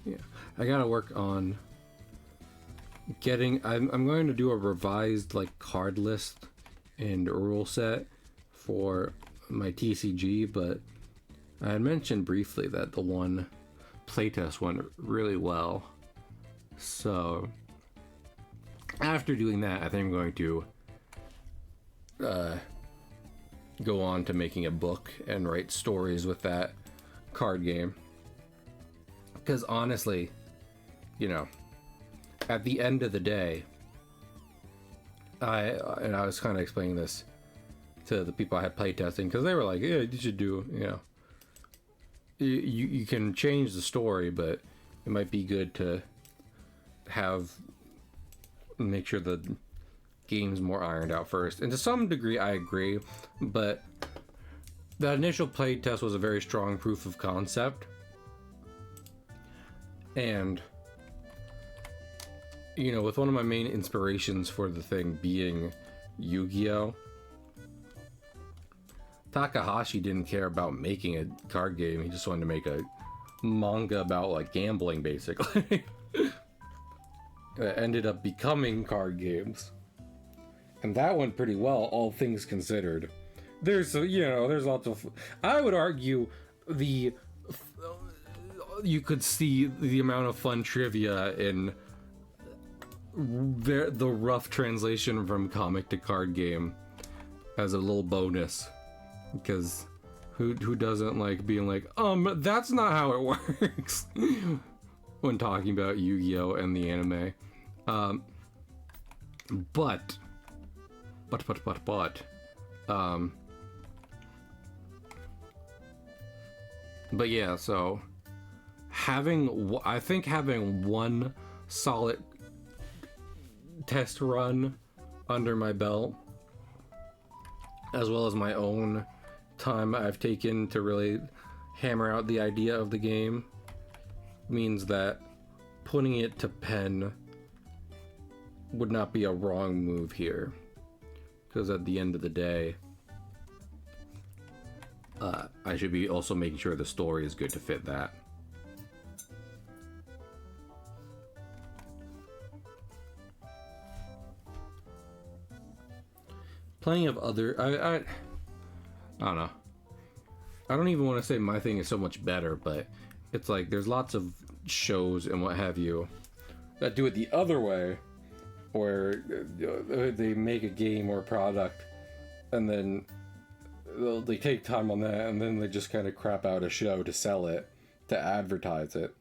Yeah, I gotta work on getting. I'm going to do a revised like card list and rule set for my TCG, but I had mentioned briefly that the one playtest went really well. So after doing that, I think I'm going to go on to making a book and write stories with that card game. Because honestly, you know, at the end of the day, I was kind of explaining this to the people I had playtesting, because they were like, yeah, you should do, you know, you can change the story, but it might be good to make sure the game's more ironed out first. And to some degree, I agree, but that initial playtest was a very strong proof of concept. And, you know, with one of my main inspirations for the thing being Yu-Gi-Oh!, Takahashi didn't care about making a card game. He just wanted to make a manga about, like, gambling, basically. That ended up becoming card games. And that went pretty well, all things considered. There's, you know, there's lots of... I would argue you could see the amount of fun trivia in the rough translation from comic to card game as a little bonus, because who doesn't like being like, that's not how it works when talking about Yu-Gi-Oh! And the anime. But yeah, so I think having one solid test run under my belt, as well as my own time I've taken to really hammer out the idea of the game, means that putting it to pen would not be a wrong move here. Because at the end of the day, I should be also making sure the story is good to fit that. Plenty of other... I don't know. I don't even want to say my thing is so much better, but it's like there's lots of shows and what have you that do it the other way, where they make a game or a product and then they take time on that and then they just kind of crap out a show to sell it, to advertise it.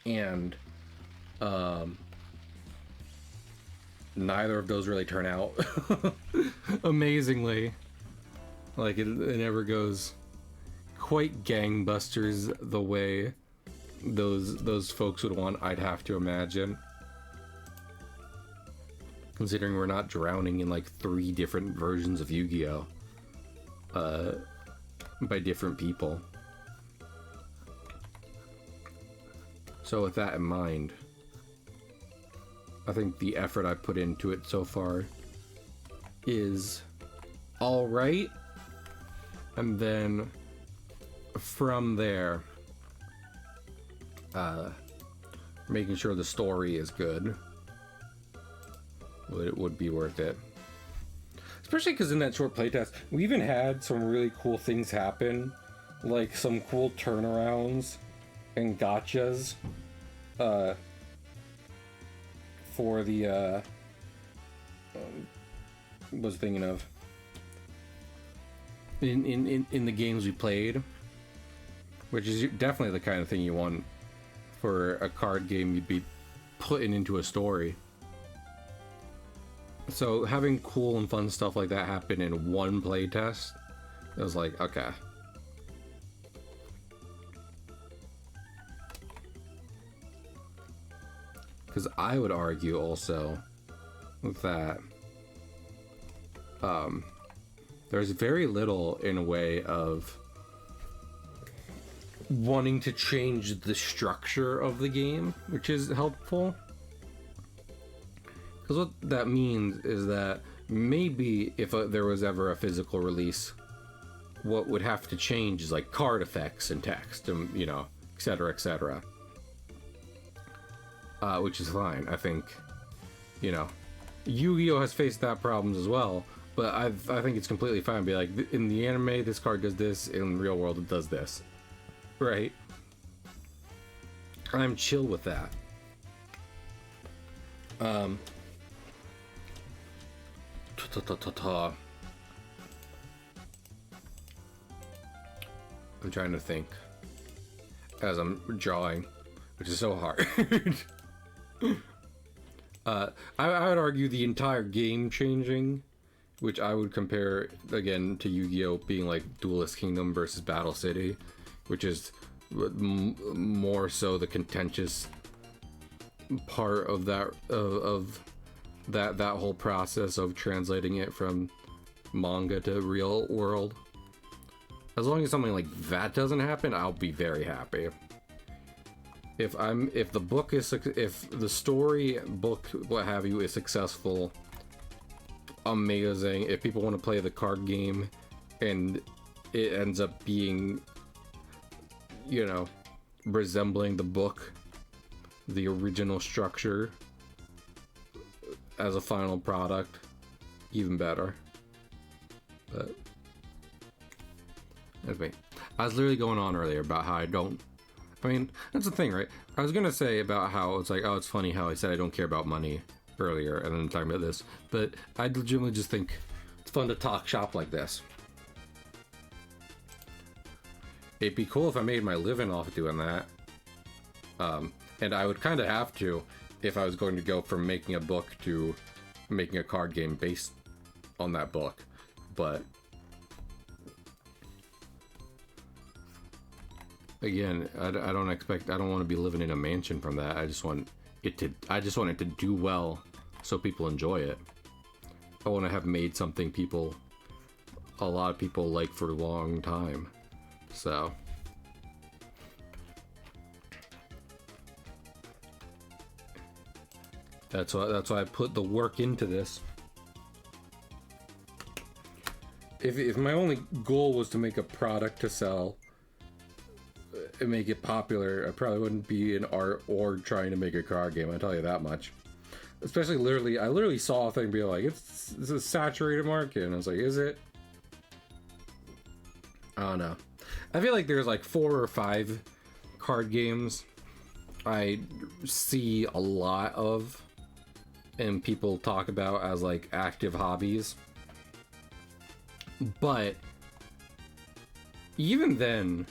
And neither of those really turn out amazingly. Like it never goes quite gangbusters the way those folks would want, I'd have to imagine. Considering we're not drowning in like 3 different versions of Yu-Gi-Oh! By different people. So with that in mind, I think the effort I put into it so far is alright. And then from there, making sure the story is good. It would be worth it. Especially because in that short playtest, we even had some really cool things happen. Like some cool turnarounds and gotchas. For the, was thinking of. In the games we played. Which is definitely the kind of thing you want for a card game you'd be putting into a story. So having cool and fun stuff like that happen in one playtest, it was like, okay. Because I would argue also that there's very little in a way of wanting to change the structure of the game, which is helpful. Because what that means is that maybe if there was ever a physical release, what would have to change is like card effects and text and, you know, etc., etc. Which is fine. I think, you know, Yu-Gi-Oh! Has faced that problems as well, but I think it's completely fine to be like, in the anime, this card does this, in the real world, it does this. Right? I'm chill with that. I'm trying to think as I'm drawing, which is so hard. I would argue the entire game changing, which I would compare again to Yu-Gi-Oh! Being like Duelist Kingdom versus Battle City, which is more so the contentious part of that that whole process of translating it from manga to real world. As long as something like that doesn't happen, I'll be very happy. If the story book, what have you, is successful, amazing. If people want to play the card game and it ends up being, you know, resembling the book, the original structure as a final product, even better. But anyway, I was literally going on earlier about how I mean, that's the thing, right? I was gonna say about how it's like, oh, it's funny how I said I don't care about money earlier, and then talking about this, but I legitimately just think it's fun to talk shop like this. It'd be cool if I made my living off doing that. And I would kind of have to if I was going to go from making a book to making a card game based on that book. But again, I don't want to be living in a mansion from that. I just want it to do well so people enjoy it. I want to have made something a lot of people like for a long time. So that's why I put the work into this. If my only goal was to make a product to sell and make it popular, I probably wouldn't be in art or trying to make a card game, I'll tell you that much. Especially I literally saw a thing be like, it's a saturated market, and I was like, is it? I don't know. I feel like there's like 4 or 5 card games I see a lot of and people talk about as like active hobbies. But even then,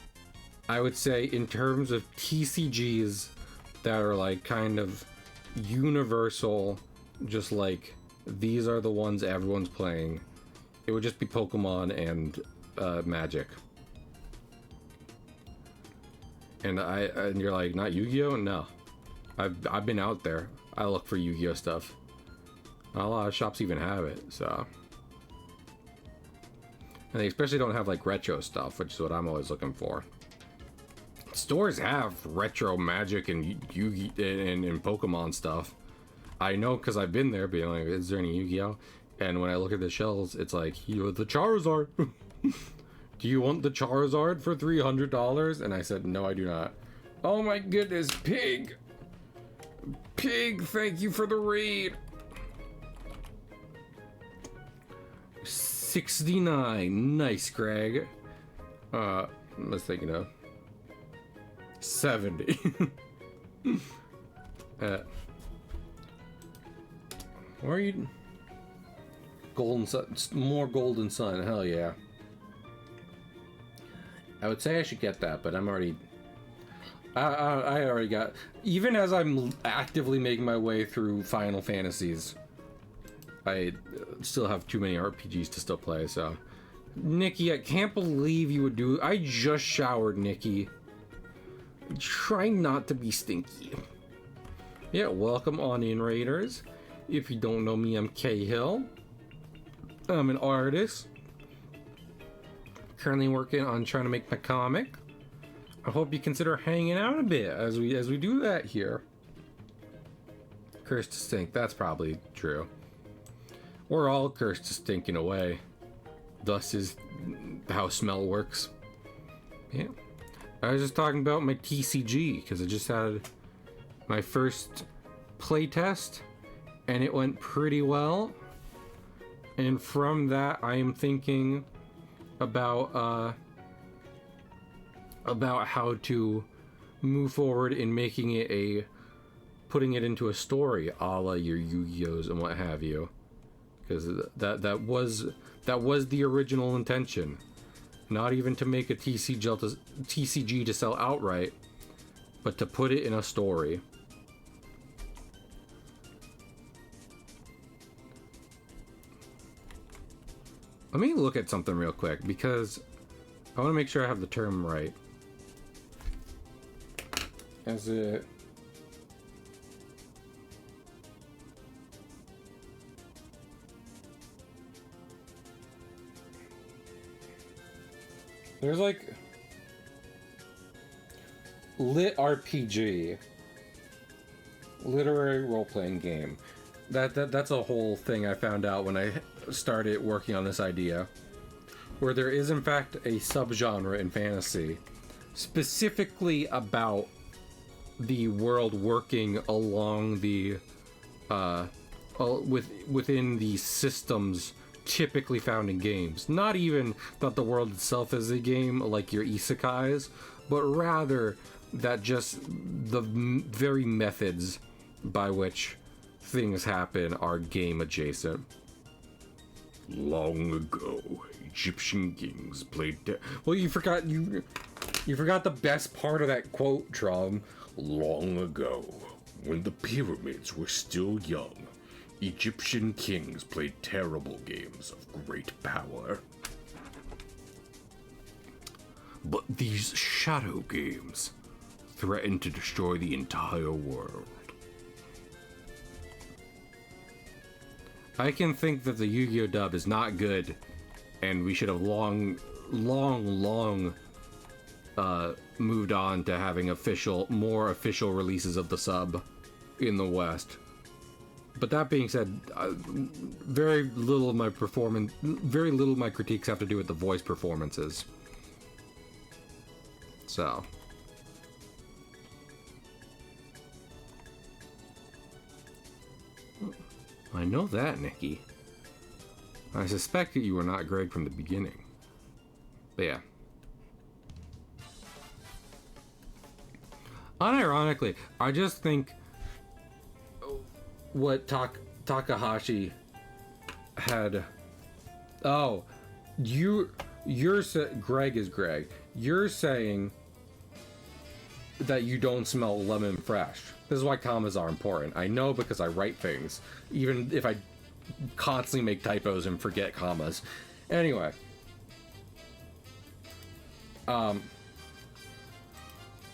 I would say in terms of TCGs that are like kind of universal, just like these are the ones everyone's playing, It would just be Pokemon and Magic. And you're like, not Yu-Gi-Oh? No. I've been out there. I look for Yu-Gi-Oh stuff. Not a lot of shops even have it, so. And they especially don't have like retro stuff, which is what I'm always looking for. Stores have retro Magic and Yu-Gi and Pokemon stuff. I know because I've been there, being like, is there any Yu-Gi-Oh? And when I look at the shelves, it's like, you the Charizard. Do you want the Charizard for $300? And I said, no, I do not. Oh my goodness, Pig. Pig, thank you for the raid. 69. Nice, Greg. Let's think, 70. Where are you? Golden Sun. More Golden Sun. Hell yeah. I would say I should get that, but I'm already... I already got... Even as I'm actively making my way through Final Fantasies, I still have too many RPGs to still play, so... Nikki, I can't believe you would do... I just showered, Nikki. Try not to be stinky. Yeah, welcome on in, Raiders. If you don't know me, I'm Cahill. I'm an artist. Currently working on trying to make my comic. I hope you consider hanging out a bit as we do that here. Cursed to stink, that's probably true. We're all cursed to stink in a way. Thus is how smell works. Yeah. I was just talking about my TCG because I just had my first playtest and it went pretty well. And from that, I am thinking about how to move forward in making it putting it into a story, a la your Yu-Gi-Ohs and what have you, because that was the original intention. Not even to make a TCG to sell outright, but to put it in a story. Let me look at something real quick, because I want to make sure I have the term right. Is it... There's like... Lit RPG. Literary role-playing game. That's a whole thing I found out when I started working on this idea. Where there is in fact a subgenre in fantasy specifically about the world working along the within the systems typically found in games. Not even that the world itself is a game like your isekais, but rather that just the very methods by which things happen are game adjacent. Long ago, Egyptian kings played... Well, you forgot the best part of that quote, Trom. Long ago, when the pyramids were still young, Egyptian kings played terrible games of great power. But these shadow games threatened to destroy the entire world. I can think that the Yu-Gi-Oh dub is not good, and we should have long moved on to having more official releases of the sub in the West. But that being said, very little of my critiques have to do with the voice performances. So. I know that, Nikki. I suspect that you were not Greg from the beginning. But yeah. Unironically, I just think what Takahashi had... Oh, Greg is Greg. You're saying that you don't smell lemon fresh. This is why commas are important. I know because I write things, even if I constantly make typos and forget commas. Anyway. What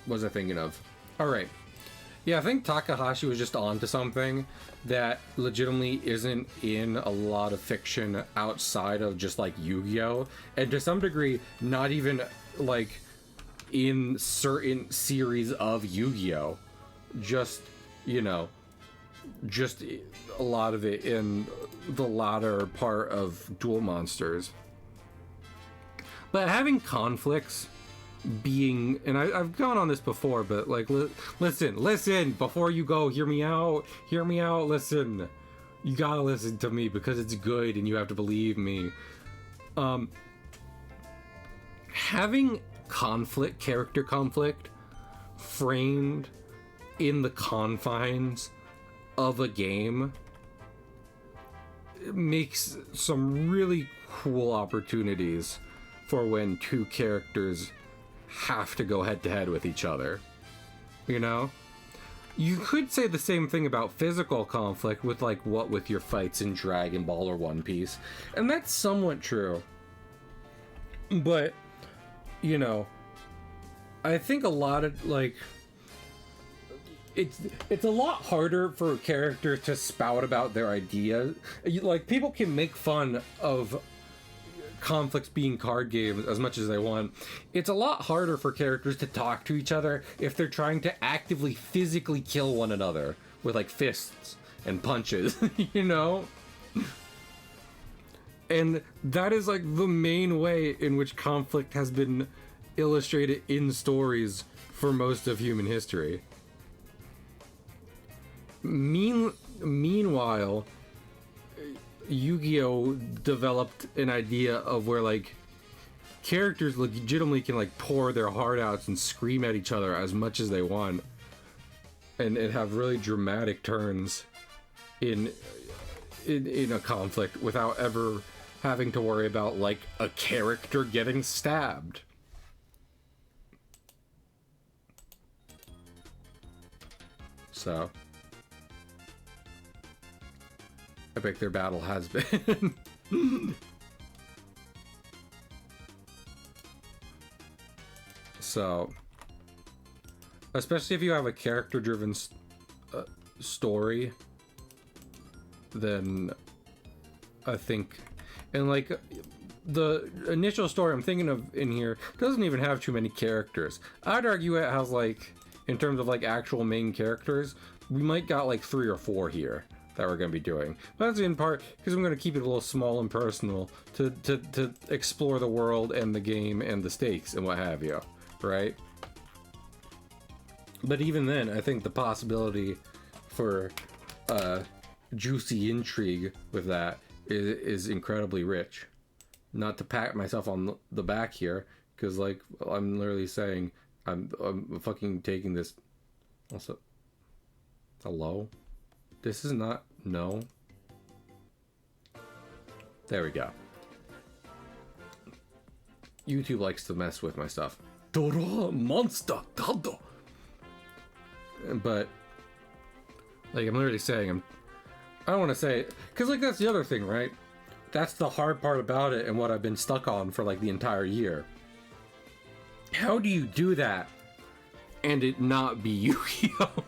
was I thinking of? Alright. Yeah, I think Takahashi was just onto something that legitimately isn't in a lot of fiction outside of just like Yu-Gi-Oh! And to some degree, not even like in certain series of Yu-Gi-Oh! Just, you know, just a lot of it in the latter part of Duel Monsters. But having conflicts being, and I've gone on this before, but like, listen, before you go, hear me out, listen. You gotta listen to me because it's good and you have to believe me. Having character conflict, framed in the confines of a game makes some really cool opportunities for when two characters have to go head to head with each other. You know? You could say the same thing about physical conflict with like what with your fights in Dragon Ball or One Piece. And that's somewhat true. But, you know, I think a lot of like it's a lot harder for a character to spout about their ideas. Like, people can make fun of conflicts being card games as much as they want. It's a lot harder for characters to talk to each other if they're trying to actively physically kill one another with like fists and punches, you know? And that is like the main way in which conflict has been illustrated in stories for most of human history. Meanwhile, Yu-Gi-Oh! Developed an idea of where like characters legitimately can like pour their heart out and scream at each other as much as they want, and have really dramatic turns in a conflict without ever having to worry about like a character getting stabbed. So epic their battle has been. So, especially if you have a character-driven story, then I think, and like the initial story I'm thinking of in here doesn't even have too many characters. I'd argue it has like, in terms of like actual main characters, we might got like 3 or 4 here that we're going to be doing. But that's in part because I'm going to keep it a little small and personal to explore the world and the game and the stakes and what have you, right? But even then, I think the possibility for juicy intrigue with that is incredibly rich. Not to pat myself on the back here, because like I'm literally saying I'm fucking taking this. Also, hello? This is not, no. There we go. YouTube likes to mess with my stuff. Dora monster, Dado. But like I'm literally saying I don't want to say it, because like that's the other thing, right? That's the hard part about it and what I've been stuck on for like the entire year. How do you do that and it not be Yu-Gi-Oh?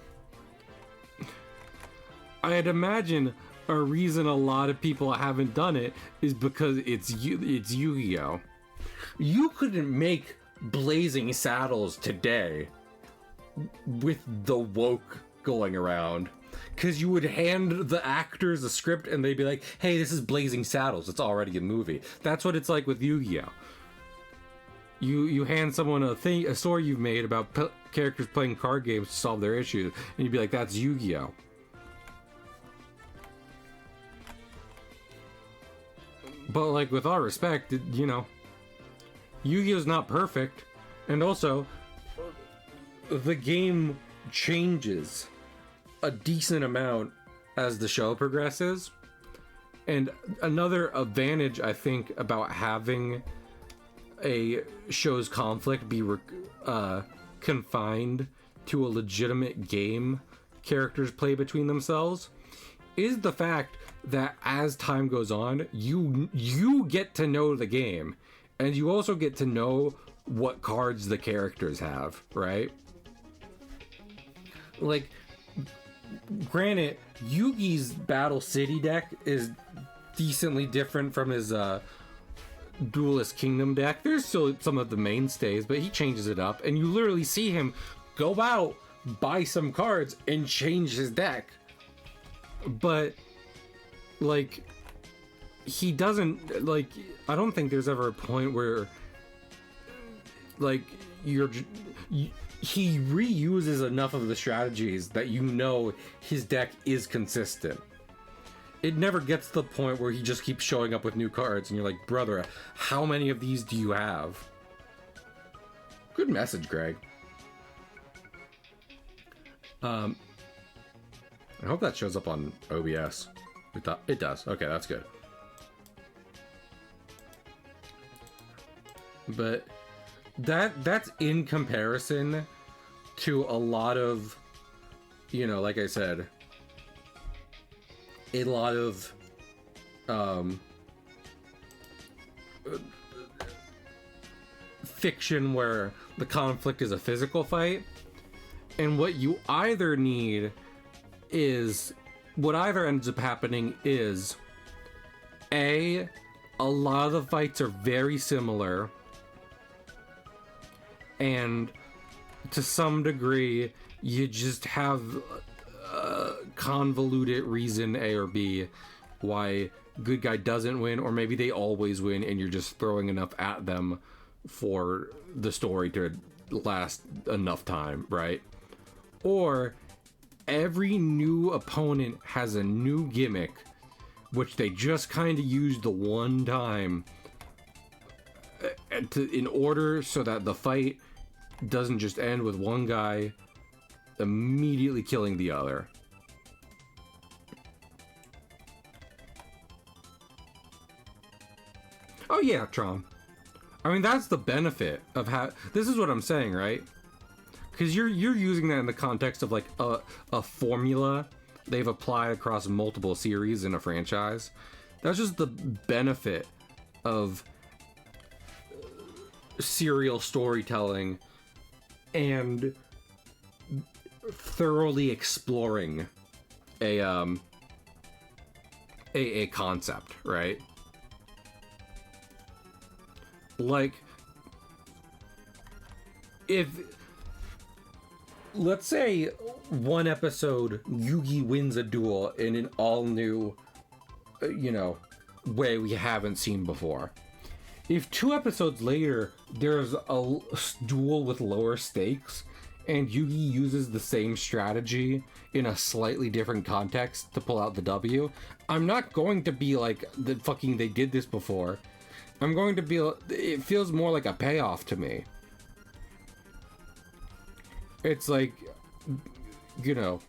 I'd imagine a reason a lot of people haven't done it is because it's Yu-Gi-Oh. You couldn't make Blazing Saddles today with the woke going around, because you would hand the actors a script and they'd be like, hey, this is Blazing Saddles, it's already a movie. That's what it's like with Yu-Gi-Oh. You hand someone a story you've made about characters playing card games to solve their issues, and you'd be like, that's Yu-Gi-Oh. But like, with all respect, you know, Yu-Gi-Oh's not perfect, and also the game changes a decent amount as the show progresses. And another advantage I think about having a show's conflict be confined to a legitimate game characters play between themselves is the fact that as time goes on, you get to know the game, and you also get to know what cards the characters have, right? Like, granted, Yugi's Battle City deck is decently different from his Duelist Kingdom deck. There's still some of the mainstays, but he changes it up, and you literally see him go out, buy some cards, and change his deck. But, like, he doesn't, like, I don't think there's ever a point where, like, he reuses enough of the strategies that you know his deck is consistent. It never gets to the point where he just keeps showing up with new cards and you're like, brother, how many of these do you have? Good message, Greg. I hope that shows up on OBS. It does. Okay, that's good. But that's in comparison to a lot of, you know, like I said, a lot of fiction where the conflict is a physical fight, and what you either need is, what either ends up happening is a lot of the fights are very similar, and to some degree you just have a convoluted reason, A or B, why good guy doesn't win, or maybe they always win and you're just throwing enough at them for the story to last enough time, right? Or every new opponent has a new gimmick which they just kind of used the one time in order so that the fight doesn't just end with one guy immediately killing the other. Oh yeah, Tron. I mean, that's the benefit of how, this is what I'm saying, right? Because you're using that in the context of like a formula they've applied across multiple series in a franchise. That's just the benefit of serial storytelling and thoroughly exploring a concept, right? Like, if, let's say one episode Yugi wins a duel in an all new, you know, way we haven't seen before. If 2 episodes later there's a duel with lower stakes and Yugi uses the same strategy in a slightly different context to pull out the W, I'm not going to be like, the fucking they did this before. I'm going to be, it feels more like a payoff to me. It's like, you know,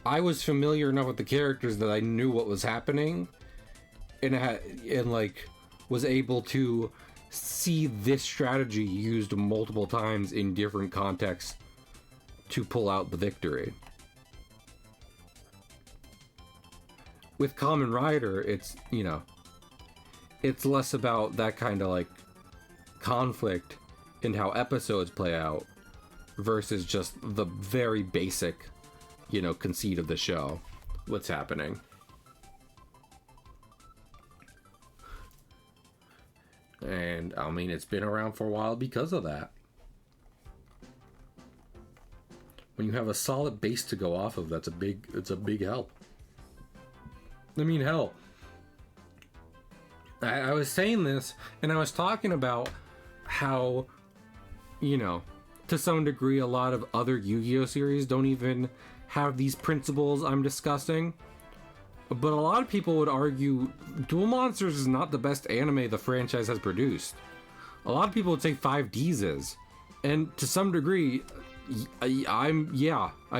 I was familiar enough with the characters that I knew what was happening, and like was able to see this strategy used multiple times in different contexts to pull out the victory. With Kamen Rider, it's, you know, it's less about that kind of like conflict and how episodes play out versus just the very basic, you know, conceit of the show, what's happening. And I mean, it's been around for a while because of that. When you have a solid base to go off of, it's a big help. I mean, hell, I was saying this, and I was talking about how, you know, to some degree, a lot of other Yu-Gi-Oh! Series don't even have these principles I'm discussing. But a lot of people would argue Duel Monsters is not the best anime the franchise has produced. A lot of people would say 5Ds is. And to some degree, I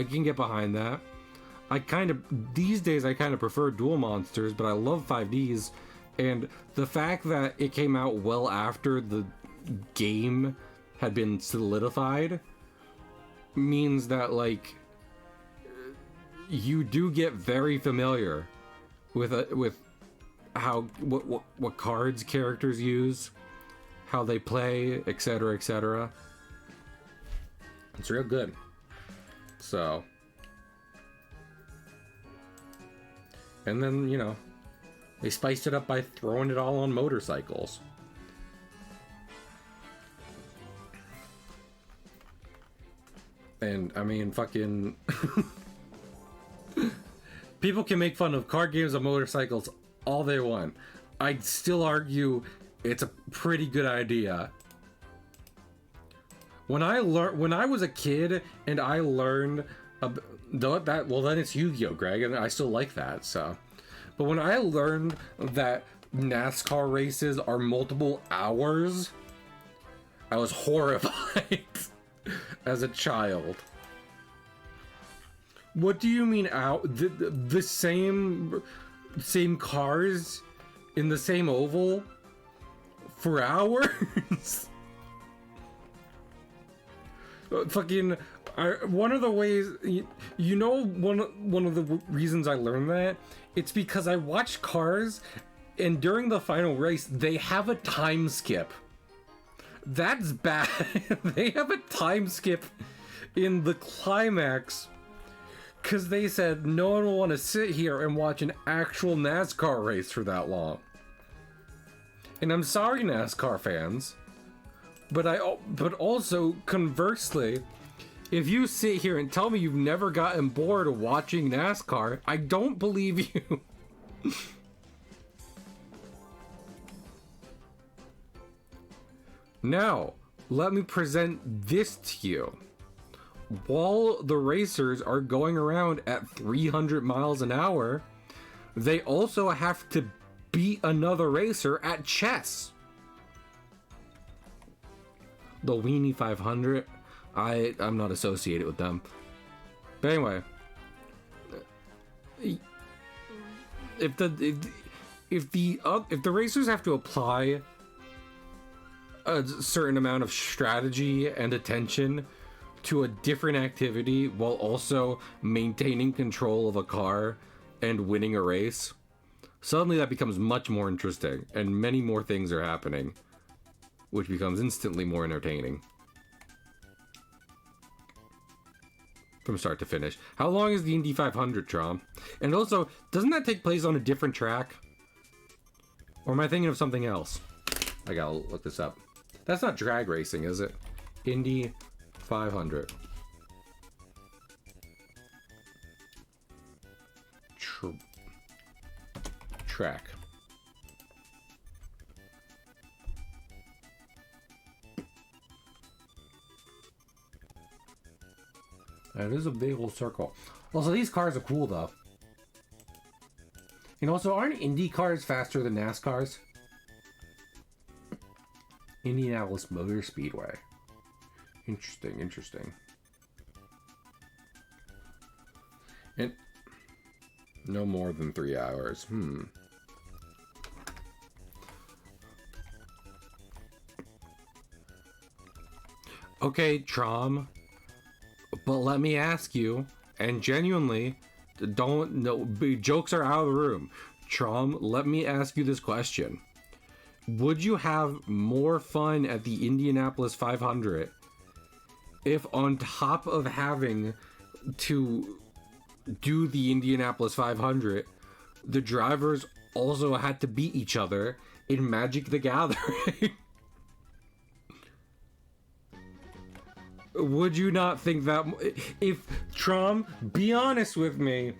can get behind that. These days I kind of prefer Duel Monsters, but I love 5Ds. And the fact that it came out well after the game had been solidified means that, like, you do get very familiar with how what cards characters use, how they play, etc., etc. It's real good. So, and then, you know, they spiced it up by throwing it all on motorcycles. And I mean, fucking people can make fun of card games on motorcycles all they want. I'd still argue it's a pretty good idea. When I was a kid and I learned that, well, then it's Yu-Gi-Oh, Greg, and I still like that. So, but when I learned that NASCAR races are multiple hours, I was horrified as a child. What do you mean out? The same cars in the same oval for hours? Fucking, one of the ways, you know, one of the reasons I learned that, it's because I watched Cars, and during the final race, they have a time skip. That's bad. They have a time skip in the climax because they said no one will want to sit here and watch an actual NASCAR race for that long. And I'm sorry, NASCAR fans, but also conversely, if you sit here and tell me you've never gotten bored of watching NASCAR, I don't believe you. Now, let me present this to you. While the racers are going around at 300 miles an hour, they also have to beat another racer at chess. The Weenie 500, I'm not associated with them. But anyway, if the racers have to apply a certain amount of strategy and attention to a different activity while also maintaining control of a car and winning a race, suddenly that becomes much more interesting and many more things are happening, which becomes instantly more entertaining from start to finish. How long is the Indy 500, Trom? And also, doesn't that take place on a different track? Or am I thinking of something else? I gotta look this up. That's not drag racing, is it? Indy 500. Track. That is a big old circle. Also, these cars are cool, though. And also, aren't Indy cars faster than NASCARs? Indianapolis Motor Speedway. Interesting, interesting. And no more than 3 hours. Okay, Trom. But let me ask you, and genuinely, jokes are out of the room. Trom, let me ask you this question. Would you have more fun at the Indianapolis 500 if on top of having to do the Indianapolis 500, the drivers also had to beat each other in Magic the Gathering? Would you not think that if Trom, be honest with me?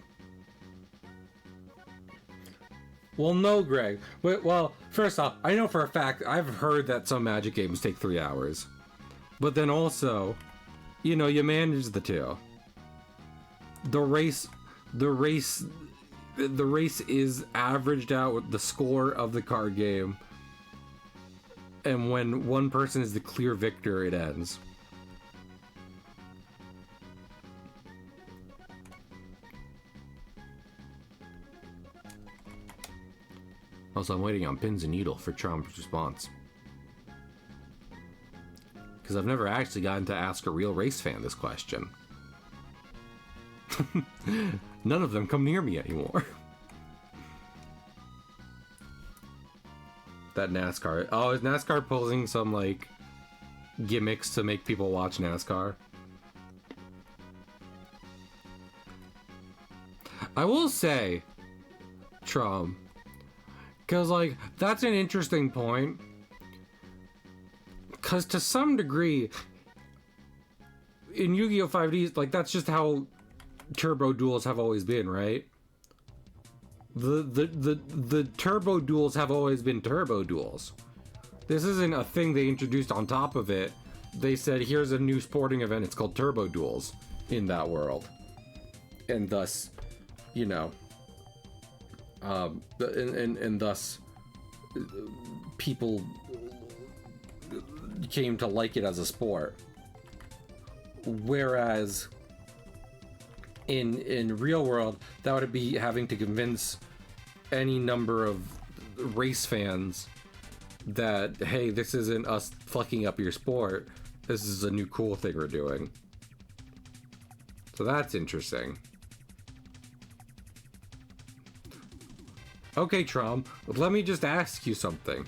Well, no, Greg. Well, first off, I know for a fact, I've heard that some Magic games take 3 hours. But then also, you know, you manage the two. The race is averaged out with the score of the card game. And when one person is the clear victor, it ends. Also, I'm waiting on Pins and Needle for Trump's response. Because I've never actually gotten to ask a real race fan this question. None of them come near me anymore. that NASCAR. Oh, is NASCAR pulling some like gimmicks to make people watch NASCAR? I will say, Trump, because like that's an interesting point. Because to some degree, in Yu-Gi-Oh! 5D, like that's just how turbo duels have always been, right? The turbo duels have always been turbo duels. This isn't a thing they introduced on top of it. They said, here's a new sporting event, it's called turbo duels in that world. And thus, you know, and thus people came to like it as a sport. Whereas in real world, that would be having to convince any number of race fans that, hey, this isn't us fucking up your sport. This is a new cool thing we're doing. So that's interesting. Okay, Trom, let me just ask you something.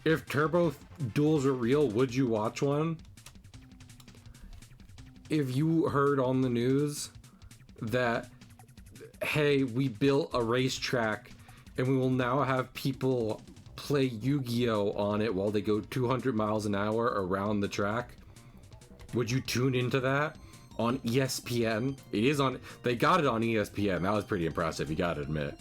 If turbo duels were real, would you watch one? If you heard on the news that, hey, we built a racetrack and we will now have people play Yu-Gi-Oh! On it while they go 200 miles an hour around the track, would you tune into that on ESPN? It is on, they got it on ESPN. That was pretty impressive, you gotta admit.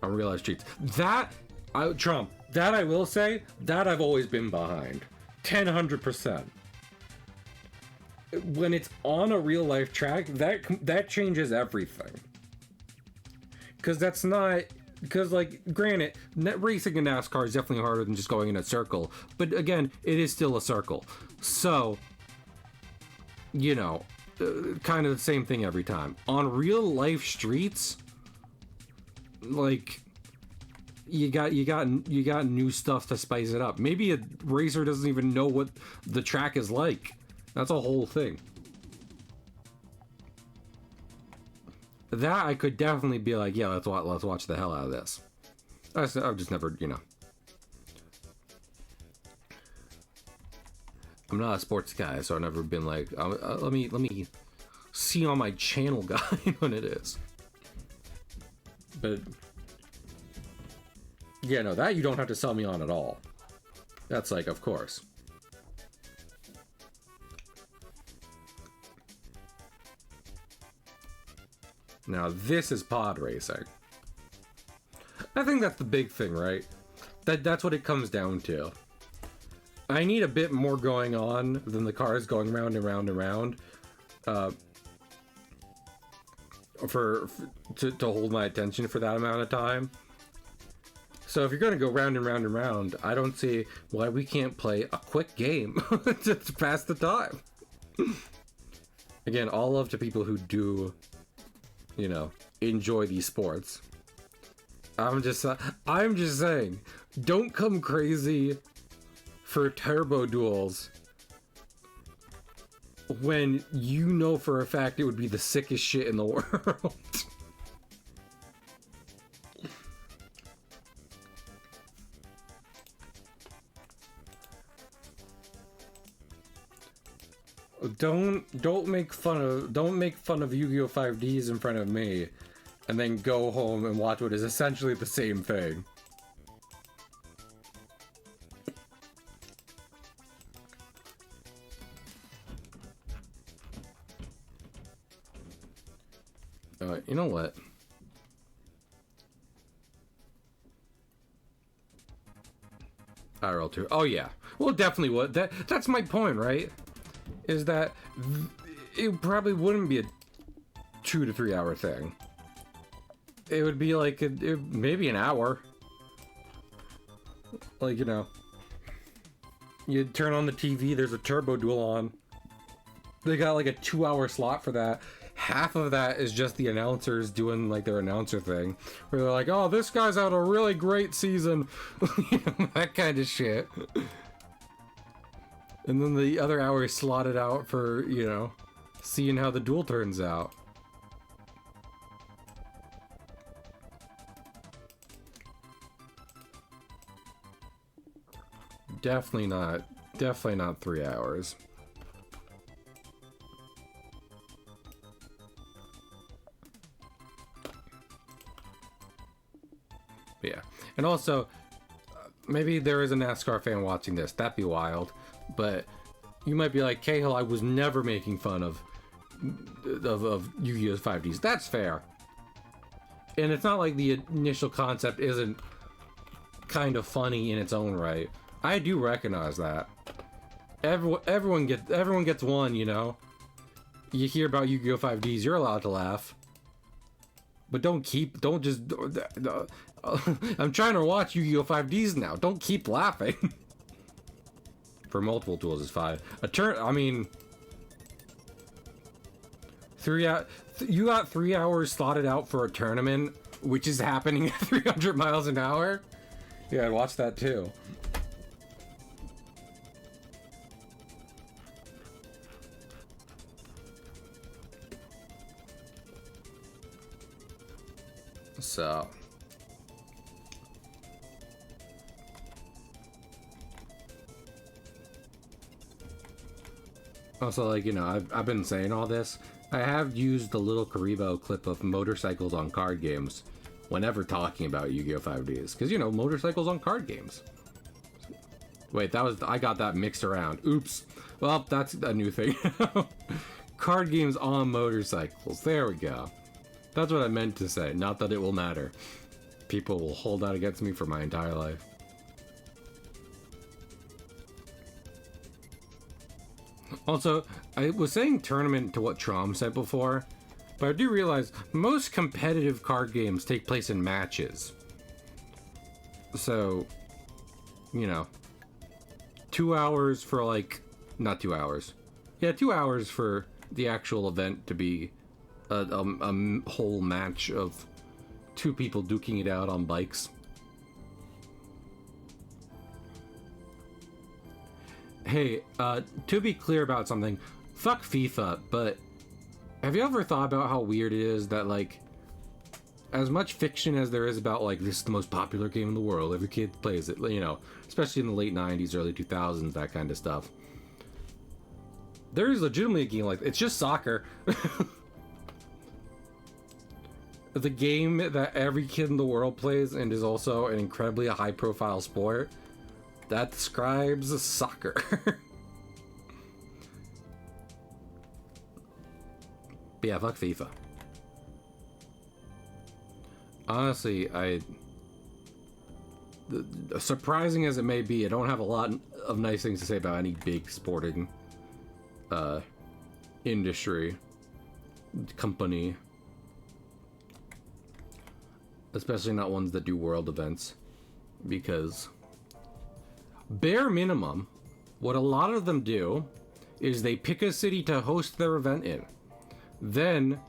On real life streets. Trump, that I will say, that I've always been behind. 100%. When it's on a real life track, that changes everything. Because that's not, because like, granted, racing in NASCAR is definitely harder than just going in a circle. But again, it is still a circle. So, you know, kind of the same thing every time. On real life streets, like, you got new stuff to spice it up. Maybe a racer doesn't even know what the track is like. That's a whole thing. That I could definitely be like, yeah, let's watch the hell out of this. I've just never, you know. I'm not a sports guy, so I've never been like, let me see on my channel guide when it is. But yeah, no, that you don't have to sell me on at all. That's like, of course. Now this is pod racing. I think that's the big thing, right? That's what it comes down to. I need a bit more going on than the cars going round and round and round. To hold my attention for that amount of time. So if you're going to go round and round and round, I don't see why we can't play a quick game to pass the time. Again, all love to people who do, you know, enjoy these sports. I'm just saying, don't come crazy for turbo duels when you know for a fact it would be the sickest shit in the world. Don't make fun of Yu-Gi-Oh! 5Ds in front of me and then go home and watch what is essentially the same thing. You know what? IRL 2. Oh yeah. Well, it definitely would. That's my point, right? Is that it probably wouldn't be a 2 to 3 hour thing. It would be like maybe an hour. Like, you know, you turn on the TV, there's a turbo duel on. They got like a 2-hour slot for that. Half of that is just the announcers doing like their announcer thing, where they're like, "Oh, this guy's had a really great season," that kind of shit. And then the other hour is slotted out for, you know, seeing how the duel turns out. Definitely not 3 hours. But yeah. And also, maybe there is a NASCAR fan watching this. That'd be wild. But you might be like, Cahill, I was never making fun of Yu-Gi-Oh! 5Ds. That's fair. And it's not like the initial concept isn't kind of funny in its own right. I do recognize that. Everyone gets one, you know. You hear about Yu-Gi-Oh! 5Ds, you're allowed to laugh. But don't just... I'm trying to watch Yu-Gi-Oh! 5Ds now. Don't keep laughing. For multiple tools is fine. I mean... You got 3 hours slotted out for a tournament, which is happening at 300 miles an hour? Yeah, I'd watch that too. So... Also, like, you know, I've been saying all this. I have used the little Karibo clip of motorcycles on card games whenever talking about Yu-Gi-Oh! 5Ds. Because, you know, motorcycles on card games. Wait, I got that mixed around. Oops. Well, that's a new thing. Card games on motorcycles. There we go. That's what I meant to say. Not that it will matter. People will hold that against me for my entire life. Also, I was saying tournament to what Trom said before, but I do realize most competitive card games take place in matches. So, you know, 2 hours for like, not 2 hours. Yeah, 2 hours for the actual event to be a whole match of 2 people duking it out on bikes. Hey, to be clear about something, fuck FIFA, but have you ever thought about how weird it is that, like, as much fiction as there is about, like, this is the most popular game in the world, every kid plays it, you know, especially in the late 90s, early 2000s, that kind of stuff. There is legitimately a game like, it's just soccer. The game that every kid in the world plays and is also an incredibly high-profile sport. That describes soccer. But yeah, fuck FIFA. Honestly, surprising as it may be, I don't have a lot of nice things to say about any big sporting industry, company. Especially not ones that do world events. Because... bare minimum, what a lot of them do is they pick a city to host their event in. Then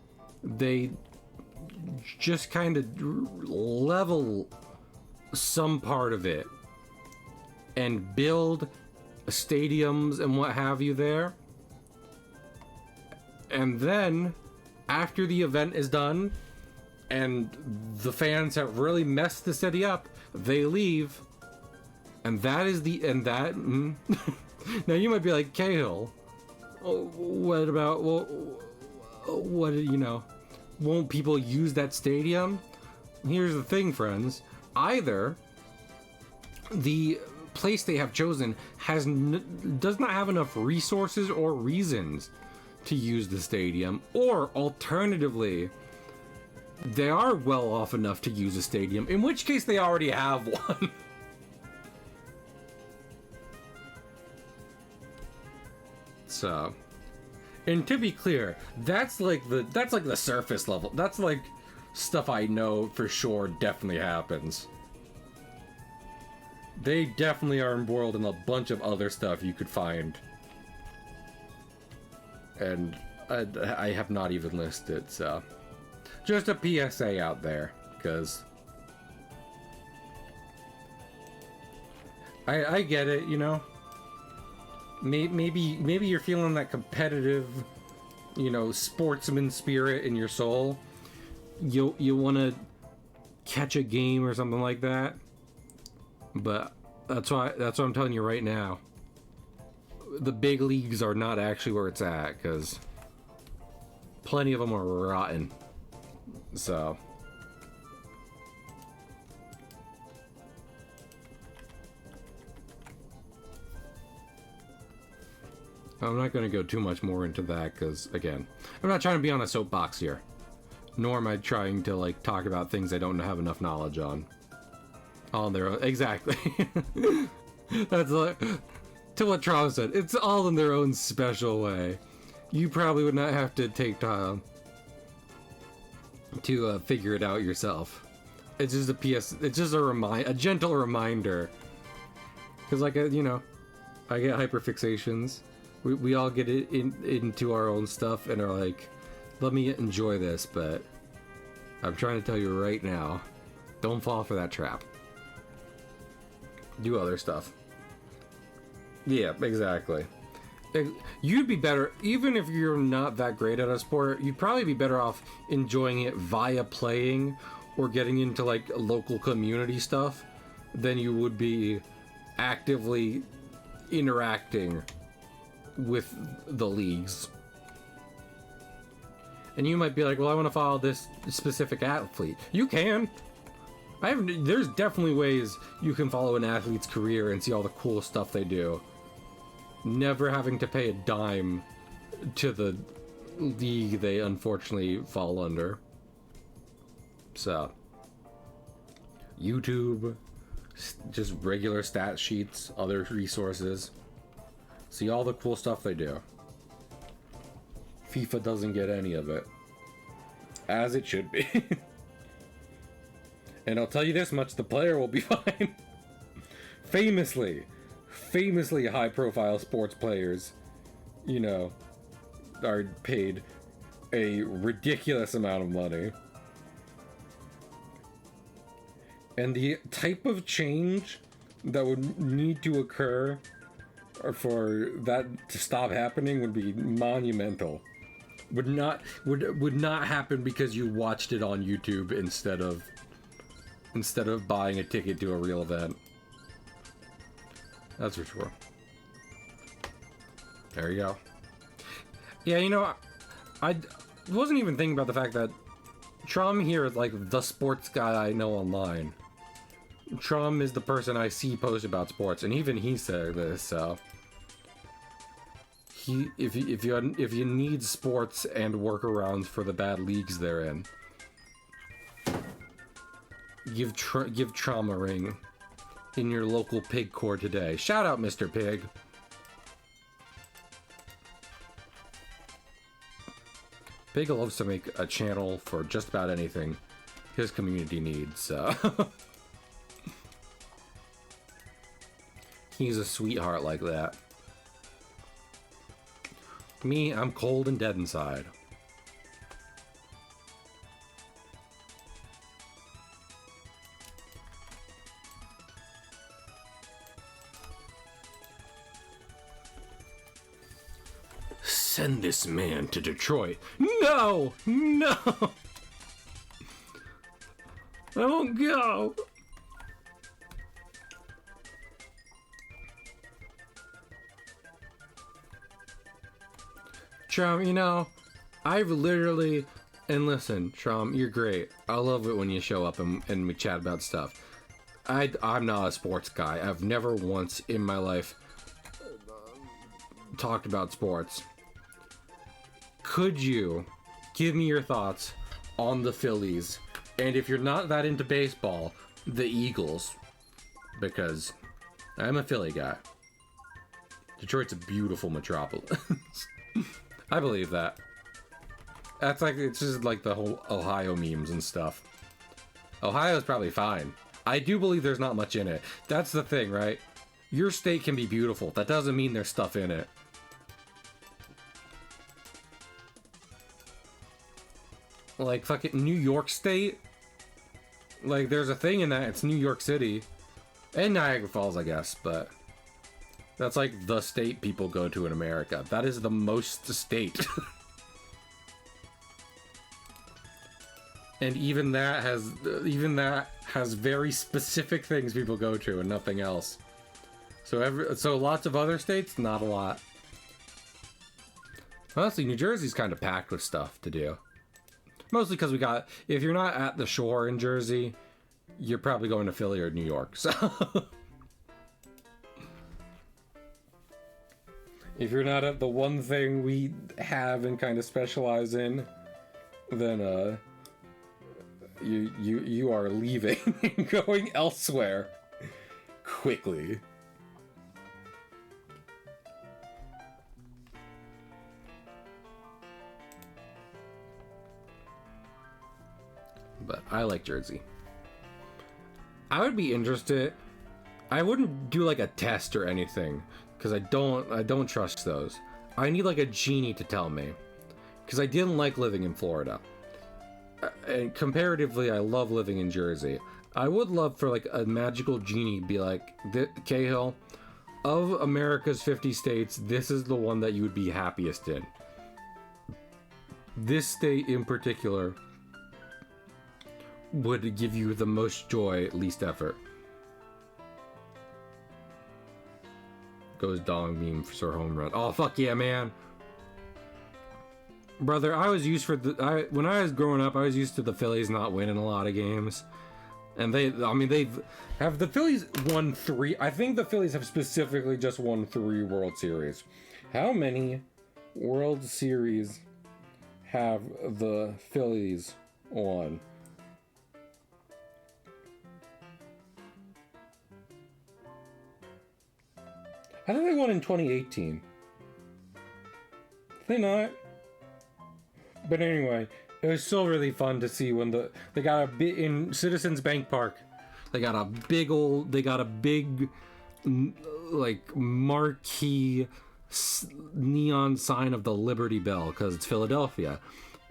they just kind of level some part of it and build stadiums and what have you there. And then, after the event is done and the fans have really messed the city up, they leave. And that is the, and that, now you might be like, Cahill, what about, well, what, you know, won't people use that stadium? Here's the thing, friends. Either the place they have chosen does not have enough resources or reasons to use the stadium, or alternatively, they are well off enough to use a stadium, in which case they already have one. So, and to be clear, that's like the surface level. That's like stuff I know for sure definitely happens. They definitely are embroiled in a bunch of other stuff you could find. And I have not even listed, so just a PSA out there, because I get it, you know. maybe you're feeling that competitive, you know, sportsman spirit in your soul. You want to catch a game or something like that. But that's what I'm telling you right now. The big leagues are not actually where it's at, because plenty of them are rotten. So I'm not going to go too much more into that, because again, I'm not trying to be on a soapbox here, nor am I trying to like talk about things I don't have enough knowledge on their own. Exactly. That's like, to what Traum said, it's all in their own special way. You probably would not have to take time to figure it out yourself. It's just a PS. It's just a gentle reminder. Because like you know, I get hyperfixations. We all get it into our own stuff and are like, let me enjoy this, but I'm trying to tell you right now, don't fall for that trap. Do other stuff. Yeah, exactly. You'd be better, even if you're not that great at a sport, you'd probably be better off enjoying it via playing or getting into like local community stuff than you would be actively interacting with the leagues. And you might be like, well, I want to follow this specific athlete. You can. There's definitely ways you can follow an athlete's career and see all the cool stuff they do, never having to pay a dime to the league they unfortunately fall under. So, YouTube, just regular stat sheets, other resources. See all the cool stuff they do. FIFA doesn't get any of it. As it should be. And I'll tell you this much, the player will be fine. Famously high-profile sports players, you know, are paid a ridiculous amount of money. And the type of change that would need to occur for that to stop happening would be monumental. Would not happen because you watched it on YouTube instead of buying a ticket to a real event. That's for sure. There you go. Yeah, you know, I wasn't even thinking about the fact that Traum here is like the sports guy I know online. Traum is the person I see post about sports, and even he said this. So, if you need sports and workarounds for the bad leagues they're in, give Traum a ring in your local pig core today. Shout out, Mr. Pig. Pig loves to make a channel for just about anything his community needs, so. He's a sweetheart like that. Me, I'm cold and dead inside. Send this man to Detroit. No! No! I won't go! Traum, you know, I've literally... And listen, Traum, you're great. I love it when you show up and we chat about stuff. I'm not a sports guy. I've never once in my life talked about sports. Could you give me your thoughts on the Phillies? And if you're not that into baseball, the Eagles. Because I'm a Philly guy. Detroit's a beautiful metropolis. I believe that. That's like, it's just like the whole Ohio memes and stuff. Ohio's probably fine. I do believe there's not much in it. That's the thing, right? Your state can be beautiful. That doesn't mean there's stuff in it. Like fucking New York State. Like there's a thing in that. It's New York City. And Niagara Falls, I guess, but That's like the state people go to in America. That is the most state. And even that has very specific things people go to and nothing else. So lots of other states, not a lot. Honestly, New Jersey's kind of packed with stuff to do. Mostly because if you're not at the shore in Jersey, you're probably going to Philly or New York. So if you're not at the one thing we have and kind of specialize in, then you are leaving and going elsewhere quickly. But I like Jersey. I would be interested. I wouldn't do like a test or anything because I don't trust those. I need like a genie to tell me because I didn't like living in Florida. And comparatively, I love living in Jersey. I would love for like a magical genie to be like, Cahill, of America's 50 states, this is the one that you would be happiest in. This state in particular would give you the most joy, least effort. Goes dong beam for home run. Oh, fuck yeah, man. Brother, I was used when I was growing up, I was used to the Phillies not winning a lot of games. And have the Phillies won 3? I think the Phillies have specifically just won 3 World Series. How many World Series have the Phillies won? I think they won in 2018. They not. But anyway, it was still really fun to see when they got a bit in Citizens Bank Park. They got a big like marquee neon sign of the Liberty Bell because it's Philadelphia.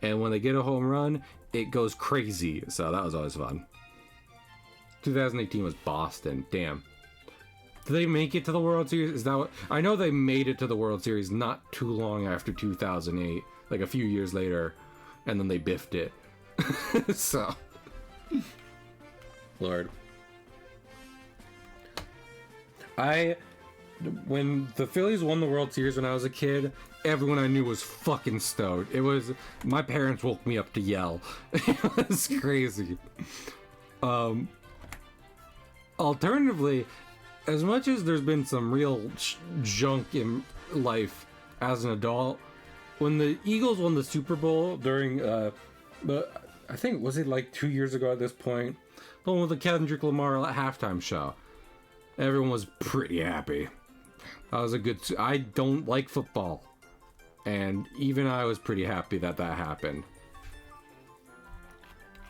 And when they get a home run, it goes crazy. So that was always fun. 2018 was Boston. Damn. Did they make it to the World Series? Is that what? I know they made it to the World Series not too long after 2008, like a few years later, and then they biffed it. So, Lord. When the Phillies won the World Series when I was a kid, everyone I knew was fucking stoked. My parents woke me up to yell. It was crazy. Alternatively, as much as there's been some real junk in life as an adult, when the Eagles won the Super Bowl during, I think, was it like 2 years ago at this point? The one with the Kendrick Lamar halftime show. Everyone was pretty happy. I don't like football. And even I was pretty happy that happened.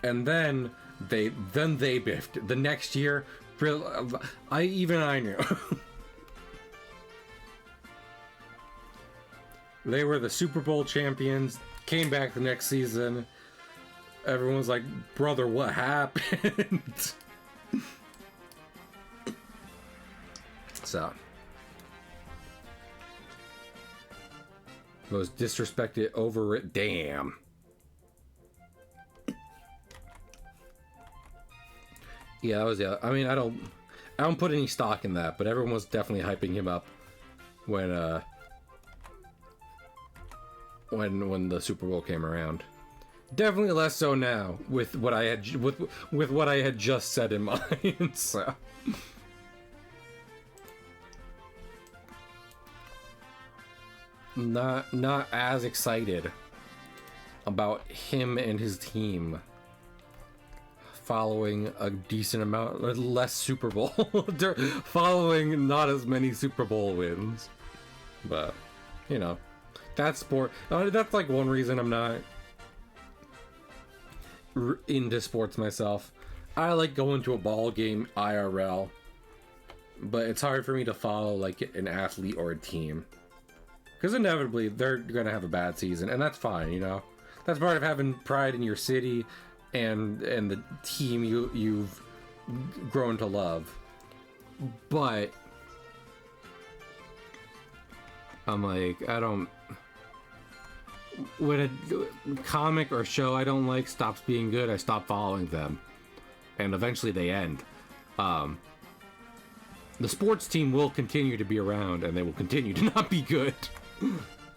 And then they biffed. The next year, I knew. They were the Super Bowl champions, came back the next season. Everyone was like, brother, what happened? So. Most disrespected over it. Damn. Yeah, that was I mean, I don't put any stock in that, but everyone was definitely hyping him up when the Super Bowl came around. Definitely less so now with what I had just said in mind. So. Not as excited about him and his team following a decent amount, less Super Bowl, following not as many Super Bowl wins. But, you know, that's sport. That's like one reason I'm not into sports myself. I like going to a ball game IRL, but it's hard for me to follow like an athlete or a team. Because inevitably, they're going to have a bad season, and that's fine, you know? That's part of having pride in your city and the team you've grown to love. But I'm like, I don't. When a comic or show I don't like stops being good, I stop following them, and eventually they end. The sports team will continue to be around, and they will continue to not be good.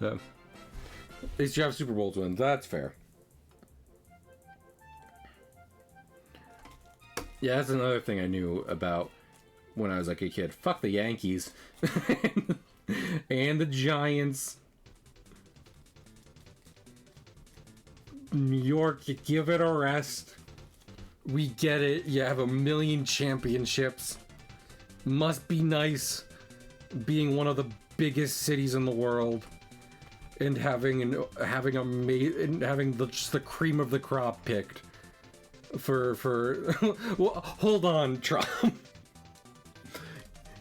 At least you have Super Bowls wins. That's fair. Yeah, that's another thing I knew about when I was like a kid. Fuck the Yankees. And the Giants. New York, you give it a rest. We get it. You have 1,000,000 championships. Must be nice being one of the biggest cities in the world and having just the cream of the crop picked for well, hold on, Trump.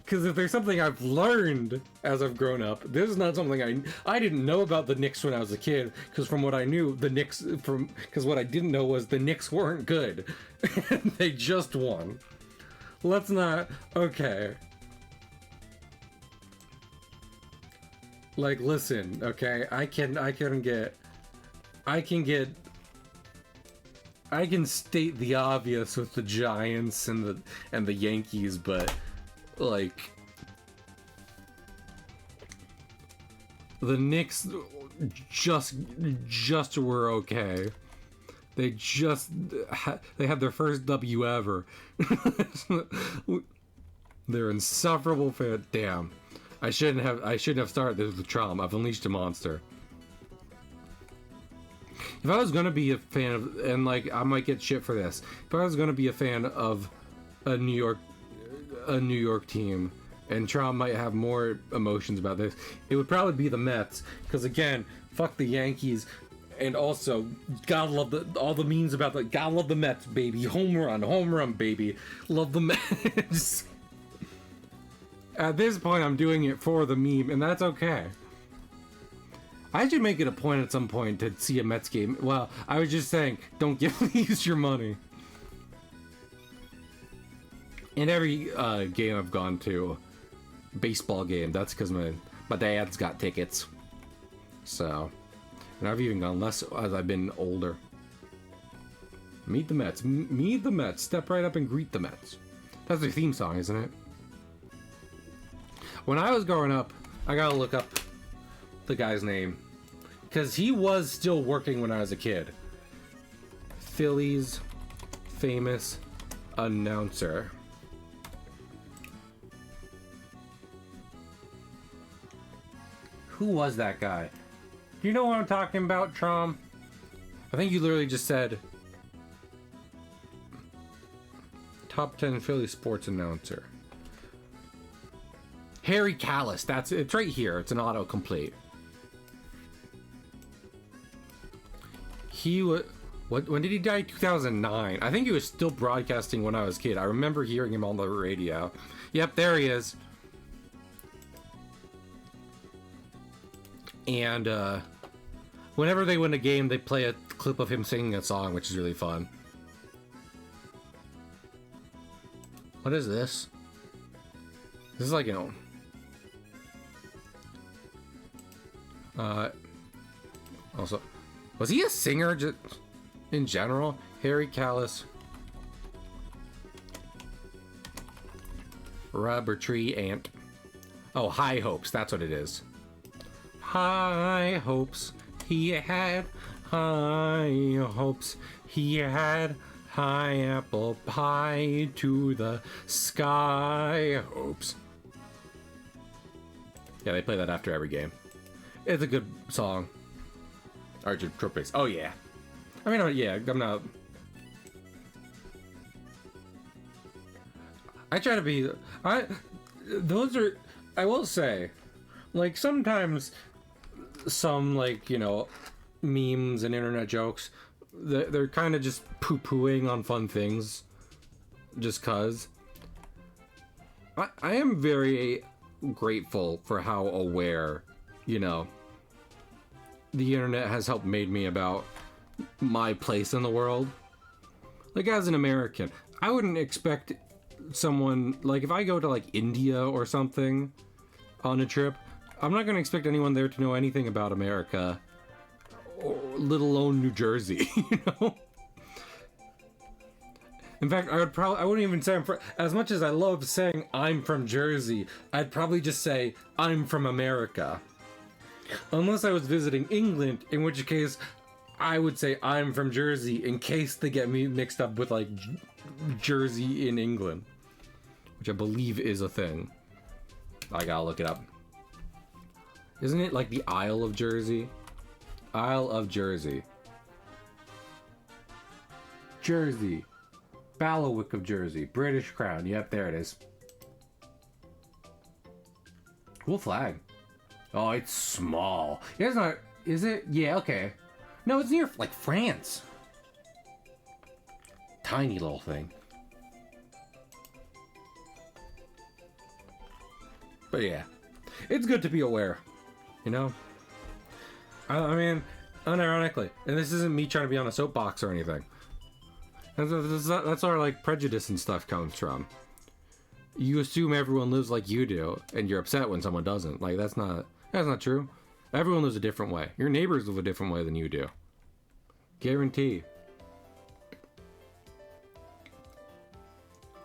Because if there's something I've learned as I've grown up, this is not something I didn't know about the Knicks when I was a kid. Because from what I knew, because what I didn't know was the Knicks weren't good. They just won. Let's not. Okay. Like, listen. Okay, I can state the obvious with the Giants and the Yankees, but like the Knicks just were okay. They had their first W ever. They're insufferable fan. Damn, I shouldn't have started this with Trump. I've unleashed a monster. If I was gonna be a fan of, and like I might get shit for this, if I was gonna be a fan of a New York team, and Trump might have more emotions about this, it would probably be the Mets. Because again, fuck the Yankees, and also gotta love all the memes about gotta love the Mets, baby. Home run, baby. Love the Mets. At this point, I'm doing it for the meme, and that's okay. I should make it a point at some point to see a Mets game. Well, I was just saying, don't give these your money. In every game I've gone to, baseball game, that's because my dad's got tickets. So, and I've even gone less as I've been older. Meet the Mets. Meet the Mets. Step right up and greet the Mets. That's their theme song, isn't it? When I was growing up, I gotta look up the guy's name, because he was still working when I was a kid. Phillies famous announcer. Who was that guy? Do you know what I'm talking about, Trom? I think you literally just said top 10 Philly sports announcer. Harry Callis. It's right here. It's an autocomplete. He was. When did he die? 2009. I think he was still broadcasting when I was a kid. I remember hearing him on the radio. Yep, there he is. And whenever they win a game, they play a clip of him singing a song, which is really fun. What is this? This is like, you know... also, was he a singer just in general? Harry Callis. Rubber tree ant. Oh, high hopes. That's what it is. High hopes he had. High hopes he had. High apple pie to the sky hopes. Yeah, they play that after every game. It's a good song. Archer Tropics. Oh, yeah. I mean, yeah, I'm not... I try to be... Those are... I will say, like, sometimes some, like, you know, memes and internet jokes, they're kind of just poo-pooing on fun things. Just cause. I am very grateful for how aware, you know, the internet has helped made me about my place in the world. Like, as an American, I wouldn't expect someone, like, if I go to, like, India or something on a trip, I'm not gonna expect anyone there to know anything about America, or let alone New Jersey. You know. In fact, I wouldn't even say as much as I love saying I'm from Jersey, I'd probably just say I'm from America. Unless I was visiting England, in which case I would say I'm from Jersey in case they get me mixed up with like Jersey in England, which I believe is a thing. I gotta look it up. Isn't it like the Isle of Jersey? Isle of Jersey. Jersey. Bailiwick of Jersey. British Crown. Yep, there it is. Cool flag. Oh, it's small. It's not... Is it? Yeah, okay. No, it's near, like, France. Tiny little thing. But yeah. It's good to be aware. You know? I mean, unironically. And this isn't me trying to be on a soapbox or anything. That's where, like, prejudice and stuff comes from. You assume everyone lives like you do, and you're upset when someone doesn't. Like, that's not true. Everyone lives a different way. Your neighbors live a different way than you do. Guarantee.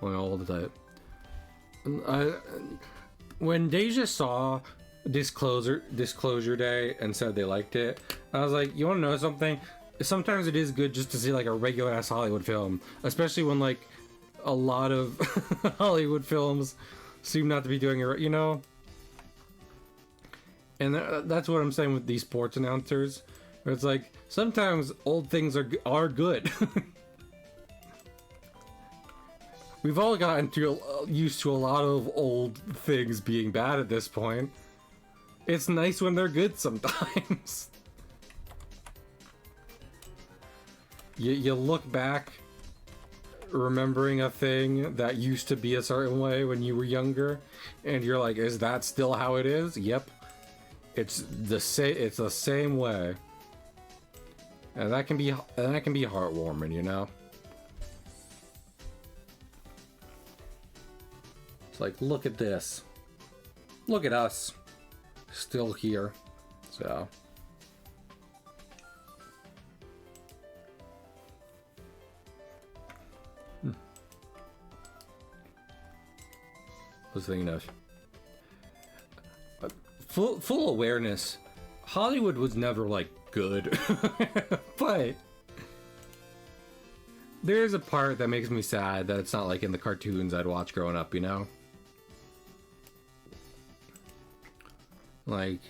Well, all the time. When Deja saw Disclosure Day and said they liked it, I was like, you want to know something? Sometimes it is good just to see like a regular ass Hollywood film, especially when like a lot of Hollywood films seem not to be doing it, you know. And that's what I'm saying with these sports announcers. Where it's like sometimes old things are good. We've all gotten used to a lot of old things being bad at this point. It's nice when they're good sometimes. You look back, remembering a thing that used to be a certain way when you were younger, and you're like, is that still how it is? Yep. It's the same way. And that can be heartwarming, you know? It's like, look at this. Look at us. Still here. So. I was thinking of full awareness. Hollywood was never like good, but there's a part that makes me sad that it's not like in the cartoons I'd watch growing up, you know? Like,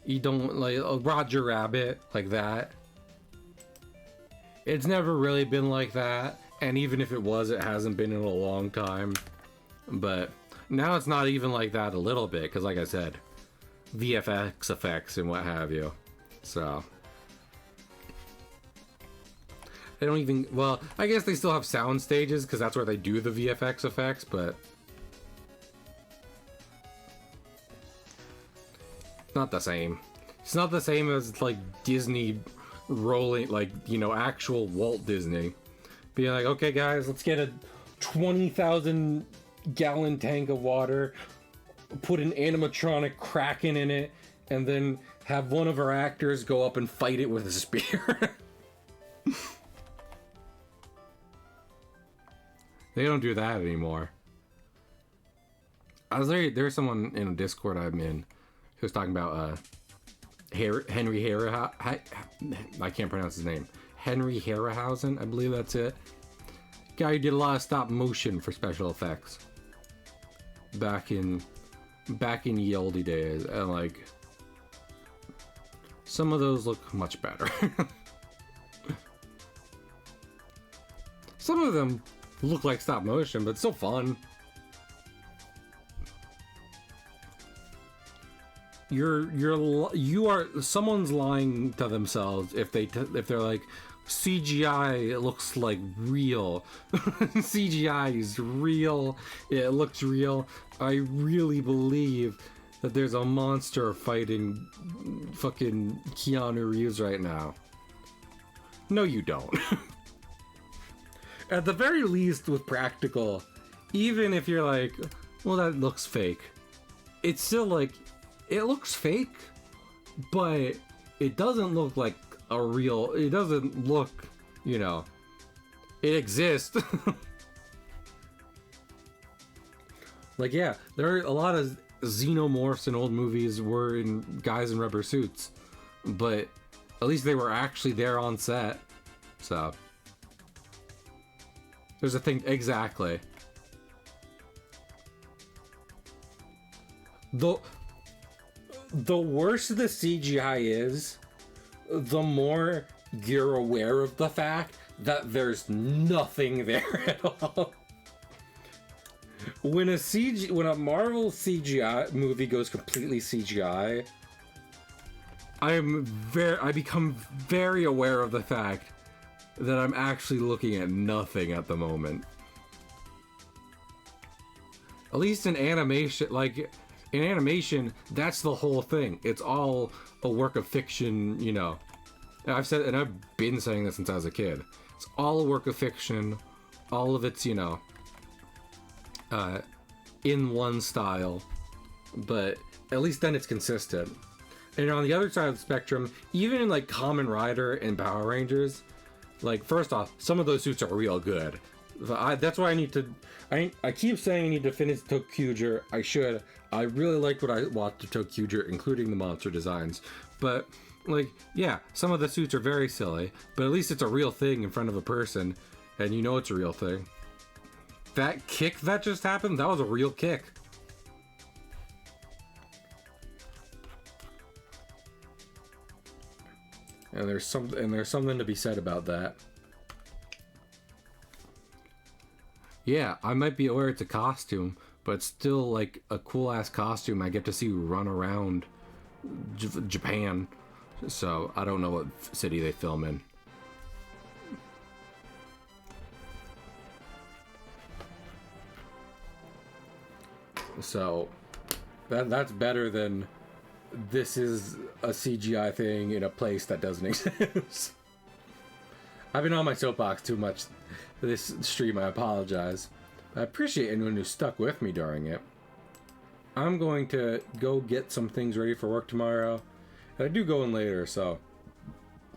you don't like Roger Rabbit, like that. It's never really been like that. And even if it was, it hasn't been in a long time. But now it's not even like that a little bit, because like I said, VFX effects and what have you. So. They don't even, well, I guess they still have sound stages, because that's where they do the VFX effects, but. It's not the same. It's not the same as like Disney rolling, like, you know, actual Walt Disney. Being like, okay guys, let's get a 20,000 gallon tank of water, put an animatronic Kraken in it, and then have one of our actors go up and fight it with a spear. They don't do that anymore. There's someone in a Discord I'm in who was talking about Henry Harrahausen. I can't pronounce his name. Henry Harrahausen, I believe that's it. Guy who did a lot of stop motion for special effects back in ye olde days, and like some of those look much better. Some of them look like stop motion, but it's still fun. Someone's lying to themselves if they're like, CGI, it looks like real. CGI is real. It looks real. I really believe that there's a monster fighting fucking Keanu Reeves right now. No, you don't. At the very least, with practical, even if you're like, well, that looks fake. it's still like, it looks fake, but it doesn't look like a real, it doesn't look, you know, it exists. Like, yeah, there are a lot of xenomorphs in old movies were in guys in rubber suits, but at least they were actually there on set. So there's a thing, exactly. The worse the CGI is, the more you're aware of the fact that there's nothing there at all. When a Marvel CGI movie goes completely CGI, I become very aware of the fact that I'm actually looking at nothing at the moment. At least in animation, like, in animation, that's the whole thing. It's all a work of fiction, you know. And I've been saying this since I was a kid. It's all a work of fiction. All of it's, you know, in one style. But at least then it's consistent. And on the other side of the spectrum, even in like Kamen Rider and Power Rangers, like, first off, some of those suits are real good. That's why I keep saying I need to finish Tokuger. I should. I really liked what I watched of Tokuger, including the monster designs. But, like, yeah, some of the suits are very silly, but at least it's a real thing in front of a person, and you know it's a real thing. That kick that just happened, that was a real kick. And there's something to be said about that. Yeah, I might be aware it's a costume, but it's still like a cool ass costume. I get to see run around Japan, so I don't know what city they film in. So that's better than this is a CGI thing in a place that doesn't exist. I've been on my soapbox too much this stream, I apologize. I appreciate anyone who stuck with me during it. I'm going to go get some things ready for work tomorrow. And I do go in later, so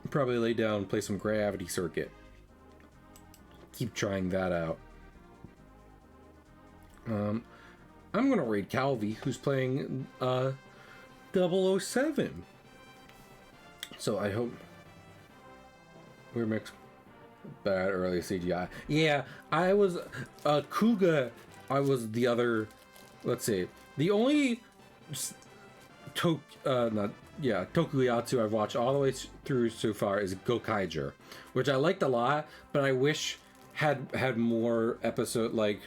I'll probably lay down and play some Gravity Circuit. Keep trying that out. I'm gonna raid Calvi, who's playing 007. So I hope we're mixed. Bad early CGI. Yeah, I was Kuga. I was the other. Let's see. The only Tokuyatsu I've watched all the way through so far is Gokaiger, which I liked a lot, but I wish had more episode. Like,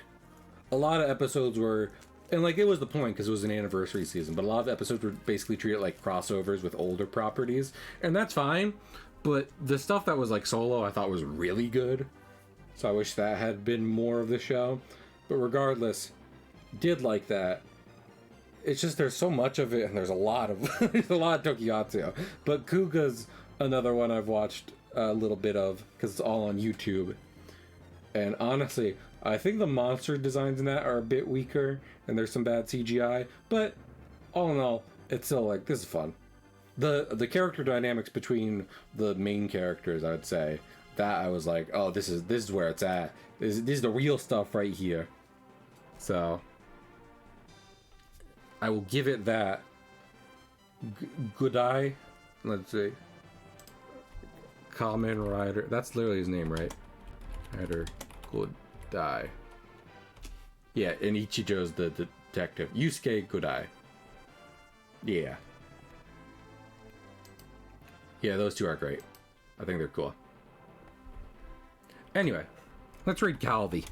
a lot of episodes were, and like, it was the point because it was an anniversary season, but a lot of episodes were basically treated like crossovers with older properties, and that's fine. But the stuff that was like solo, I thought was really good. So I wish that had been more of the show. But regardless, did like that. It's just there's so much of it, and there's a lot of Tokuyatsu. But Kuga's another one I've watched a little bit of because it's all on YouTube. And honestly, I think the monster designs in that are a bit weaker, and there's some bad CGI. But all in all, it's still like, this is fun. The character dynamics between the main characters, I would say, that I was like, oh, this is where it's at. This is the real stuff right here. So I will give it that. Godai, let's see. Kamen Rider. That's literally his name, right? Rider Godai. Yeah, and Ichijo's the detective. Yusuke Godai. Yeah. Yeah, those two are great. I think they're cool. Anyway, let's read Calvi.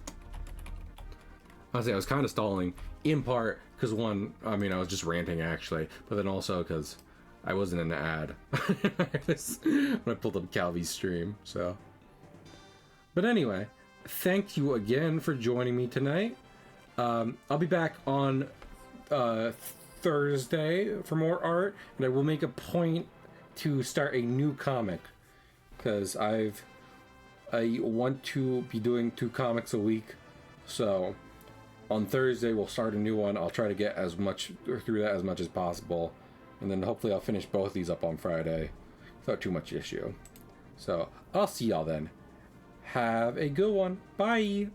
Honestly, I was kind of stalling, in part because one, I mean, I was just ranting actually, but then also because I wasn't in the ad when I pulled up Calvi's stream, so. But anyway, thank you again for joining me tonight. I'll be back on Thursday for more art, and I will make a point to start a new comic because I want to be doing 2 comics a week, so On Thursday, we'll start a new one. I'll try to get as much through that as much as possible. And then hopefully I'll finish both these up on Friday without too much issue. So I'll see y'all then. Have a good one. Bye.